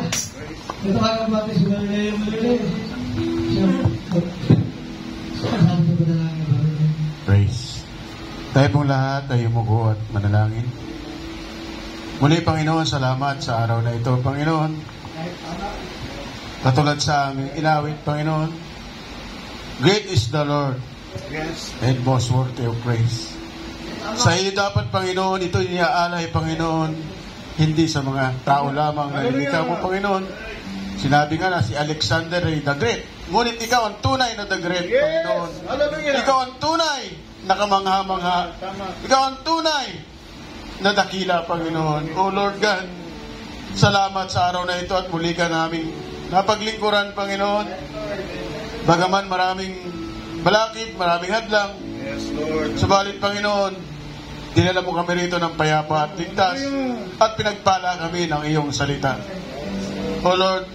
Hallelujah. Ito kayo ang baptis ng Galileo Galileo. Siya, sabi ko ba na lang yung Praise. Tayo pong lahat ay umuko at manalangin. Muli, Panginoon, salamat sa araw na ito, Panginoon. Katulad sa aming inawit, Panginoon, great is the Lord Yes. and most worthy of praise. Sa iyo dapat, Panginoon, ito iniaalay, Panginoon, hindi sa mga tao lamang na ikaw mo, Panginoon. Sinabi nga na si Alexander ay the Great. Ngunit ikaw ang tunay na the Great, Panginoon. Hallelujah. Ikaw ang tunay na kamangha-mangha. Ikaw ang tunay na dakila, Panginoon. O Lord God, salamat sa araw na ito at muli ka namin napaglingkuran, Panginoon. Bagaman maraming balakid, maraming hadlang, Yes, Lord. subalit, Panginoon, dinala mo kami rito ng payapa at ligtas at pinagpala kami ng iyong salita. O Lord,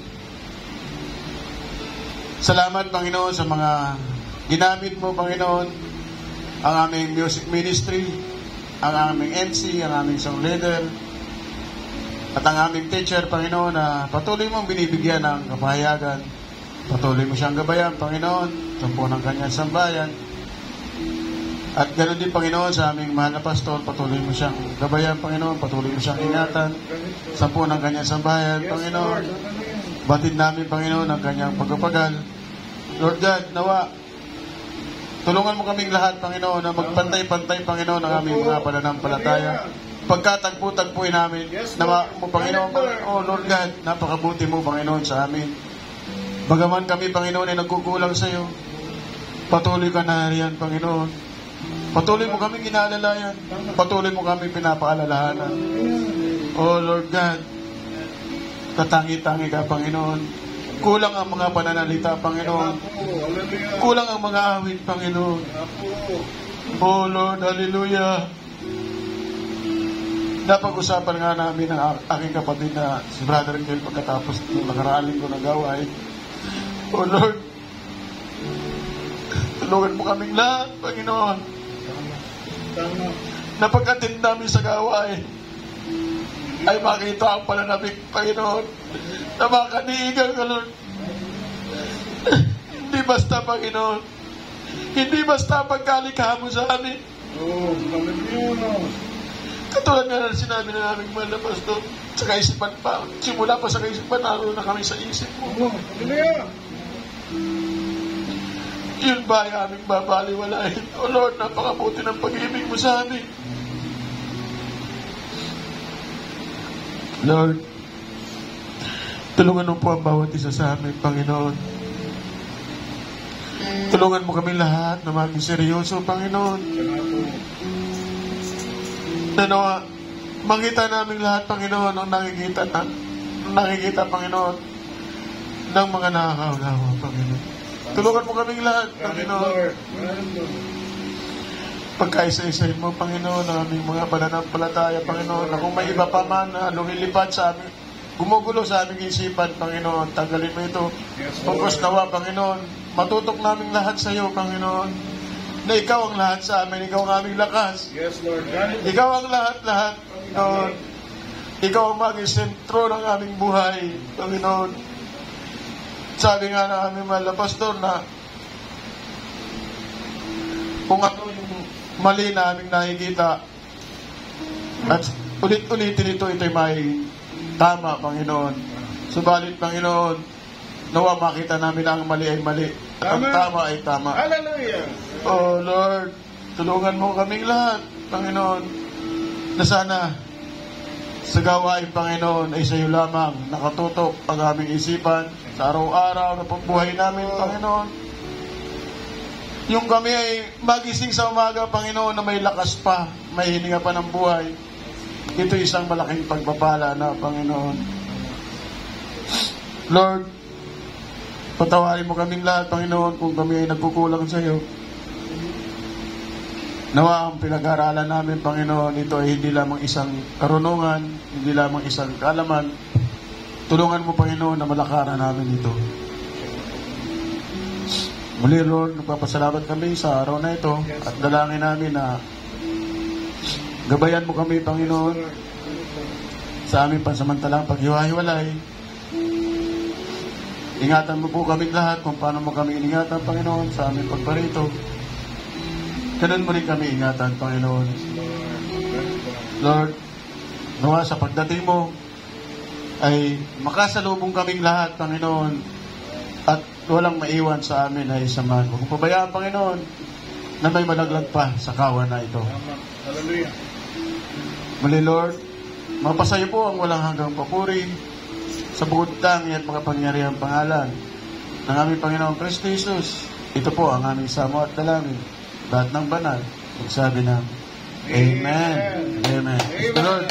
salamat, Panginoon, sa mga ginamit mo, Panginoon, ang aming music ministry, ang aming MC, ang aming song leader, at ang aming teacher, Panginoon, na patuloy mong binibigyan ng kapahayagan. Patuloy mo siyang gabayan, Panginoon, sa ng kanyang sambayan. At ganoon din, Panginoon, sa aming mahal na pastor, patuloy mo siyang gabayan, Panginoon, patuloy mo siyang ingatan sa ng kanyang sambayan, Panginoon. Batid namin, Panginoon, ang kanyang pagpapagal. Lord God, nawa, tulungan mo kaming lahat, Panginoon, na magpantay-pantay, Panginoon, ang aming mga pananampalataya. Pagkatagpo-tagpuin namin, nawa mo, Panginoon, oh Lord God, napakabuti mo, Panginoon, sa amin. Bagaman kami, Panginoon, ay nagkukulang sa iyo, patuloy ka na riyan, Panginoon. Patuloy mo kami ginaalalayan. Patuloy mo kami pinapaalalahanan. Oh Lord God, katangi-tangi ka, Panginoon. Kulang ang mga pananalita, Panginoon. Kulang ang mga awit, Panginoon. Oh Lord, hallelujah. Napag-usapan nga namin ang aking kapatid na si Brother Kel pagkatapos ng nakaraan linggo ng gawain. Oh Lord, tulungan mo kaming lahat, Panginoon. Napag-attend namin sa gawain ay makita ang pananabik, Panginoon, na makaniigal ka, Lord. Hindi basta, Panginoon. Hindi basta pagkalikha mo sa amin. Katulad nga na sinabi na namin, mahal na pastor, sa kaisipan pa, simula pa sa kaisipan, naroon na kami sa isip mo. Yun ba ay aming babaliwalain? O Lord, napakabuti ng pag-ibig mo sa amin. Lord, tulungan mo po ang bawat isa sa amin, Panginoon. Tulungan mo kami lahat na maging seryoso, Panginoon. Na makita namin lahat, Panginoon, ang nakikita, Panginoon, ng mga nakakaunawa, Panginoon. Tulungan mo kaming lahat, Panginoon. Pagkaisa-isahin mo, Panginoon, ang aming mga pananampalataya, Panginoon, na kung may iba pa man na lumilipad sa amin, gumugulo sa aming isipan, Panginoon, tanggalin mo ito. Pagkos nawa, Panginoon, matutok namin lahat sa iyo, Panginoon, na ikaw ang lahat sa amin, ikaw ang aming lakas. Yes, Lord. Ikaw ang lahat-lahat, Panginoon. Ikaw ang maging sentro ng aming buhay, Panginoon. Sabi nga ng aming mahal na pastor na kung ano yung mali na aming nakikita at ulit-ulitin ito'y may tama, Panginoon. Subalit, Panginoon, nawa makita namin na ang mali ay mali at ang tama ay tama. Hallelujah. Oh Lord, tulungan mo kaming lahat, Panginoon, na sana sa gawain, Panginoon, ay sa iyo lamang nakatutok ang aming isipan sa araw-araw na pagbuhay namin, Panginoon. Yung kami ay magising sa umaga, Panginoon, na may lakas pa, may hininga pa ng buhay. Ito isang malaking pagpapala na, Panginoon. Lord, patawarin mo kaming lahat, Panginoon, kung kami ay nagkukulang sa iyo. Nawa ang pinag-aralan namin, Panginoon, ito ay hindi lamang isang karunungan, hindi lamang isang kaalaman. Tulungan mo, Panginoon, na malakaran namin ito. Muli, Lord, nagpapasalamat kami sa araw na ito at dalangin namin na gabayan mo kami, Panginoon, sa aming pansamantalang paghiwa-hiwalay. Ingatan mo po kami lahat kung paano mo kami ingatan, Panginoon, sa aming pagparito. Ganun mo rin kami ingatan, Panginoon. Lord, nawa sa pagdating mo, ay makasalubong kaming lahat, Panginoon, at walang maiwan sa amin ay samahan mo. Kung pabayaan, Panginoon, na may malaglag pa sa kawan na ito. Hallelujah. Muli, Lord, mapasayo po ang walang hanggang papuri sa bukod tangi at makapangyarihang pangalan ng aming Panginoong Kristo Jesus. Ito po ang aming samo at dalangin. Lahat ng banal, magsabi ng Amen. Amen. Amen. Lord,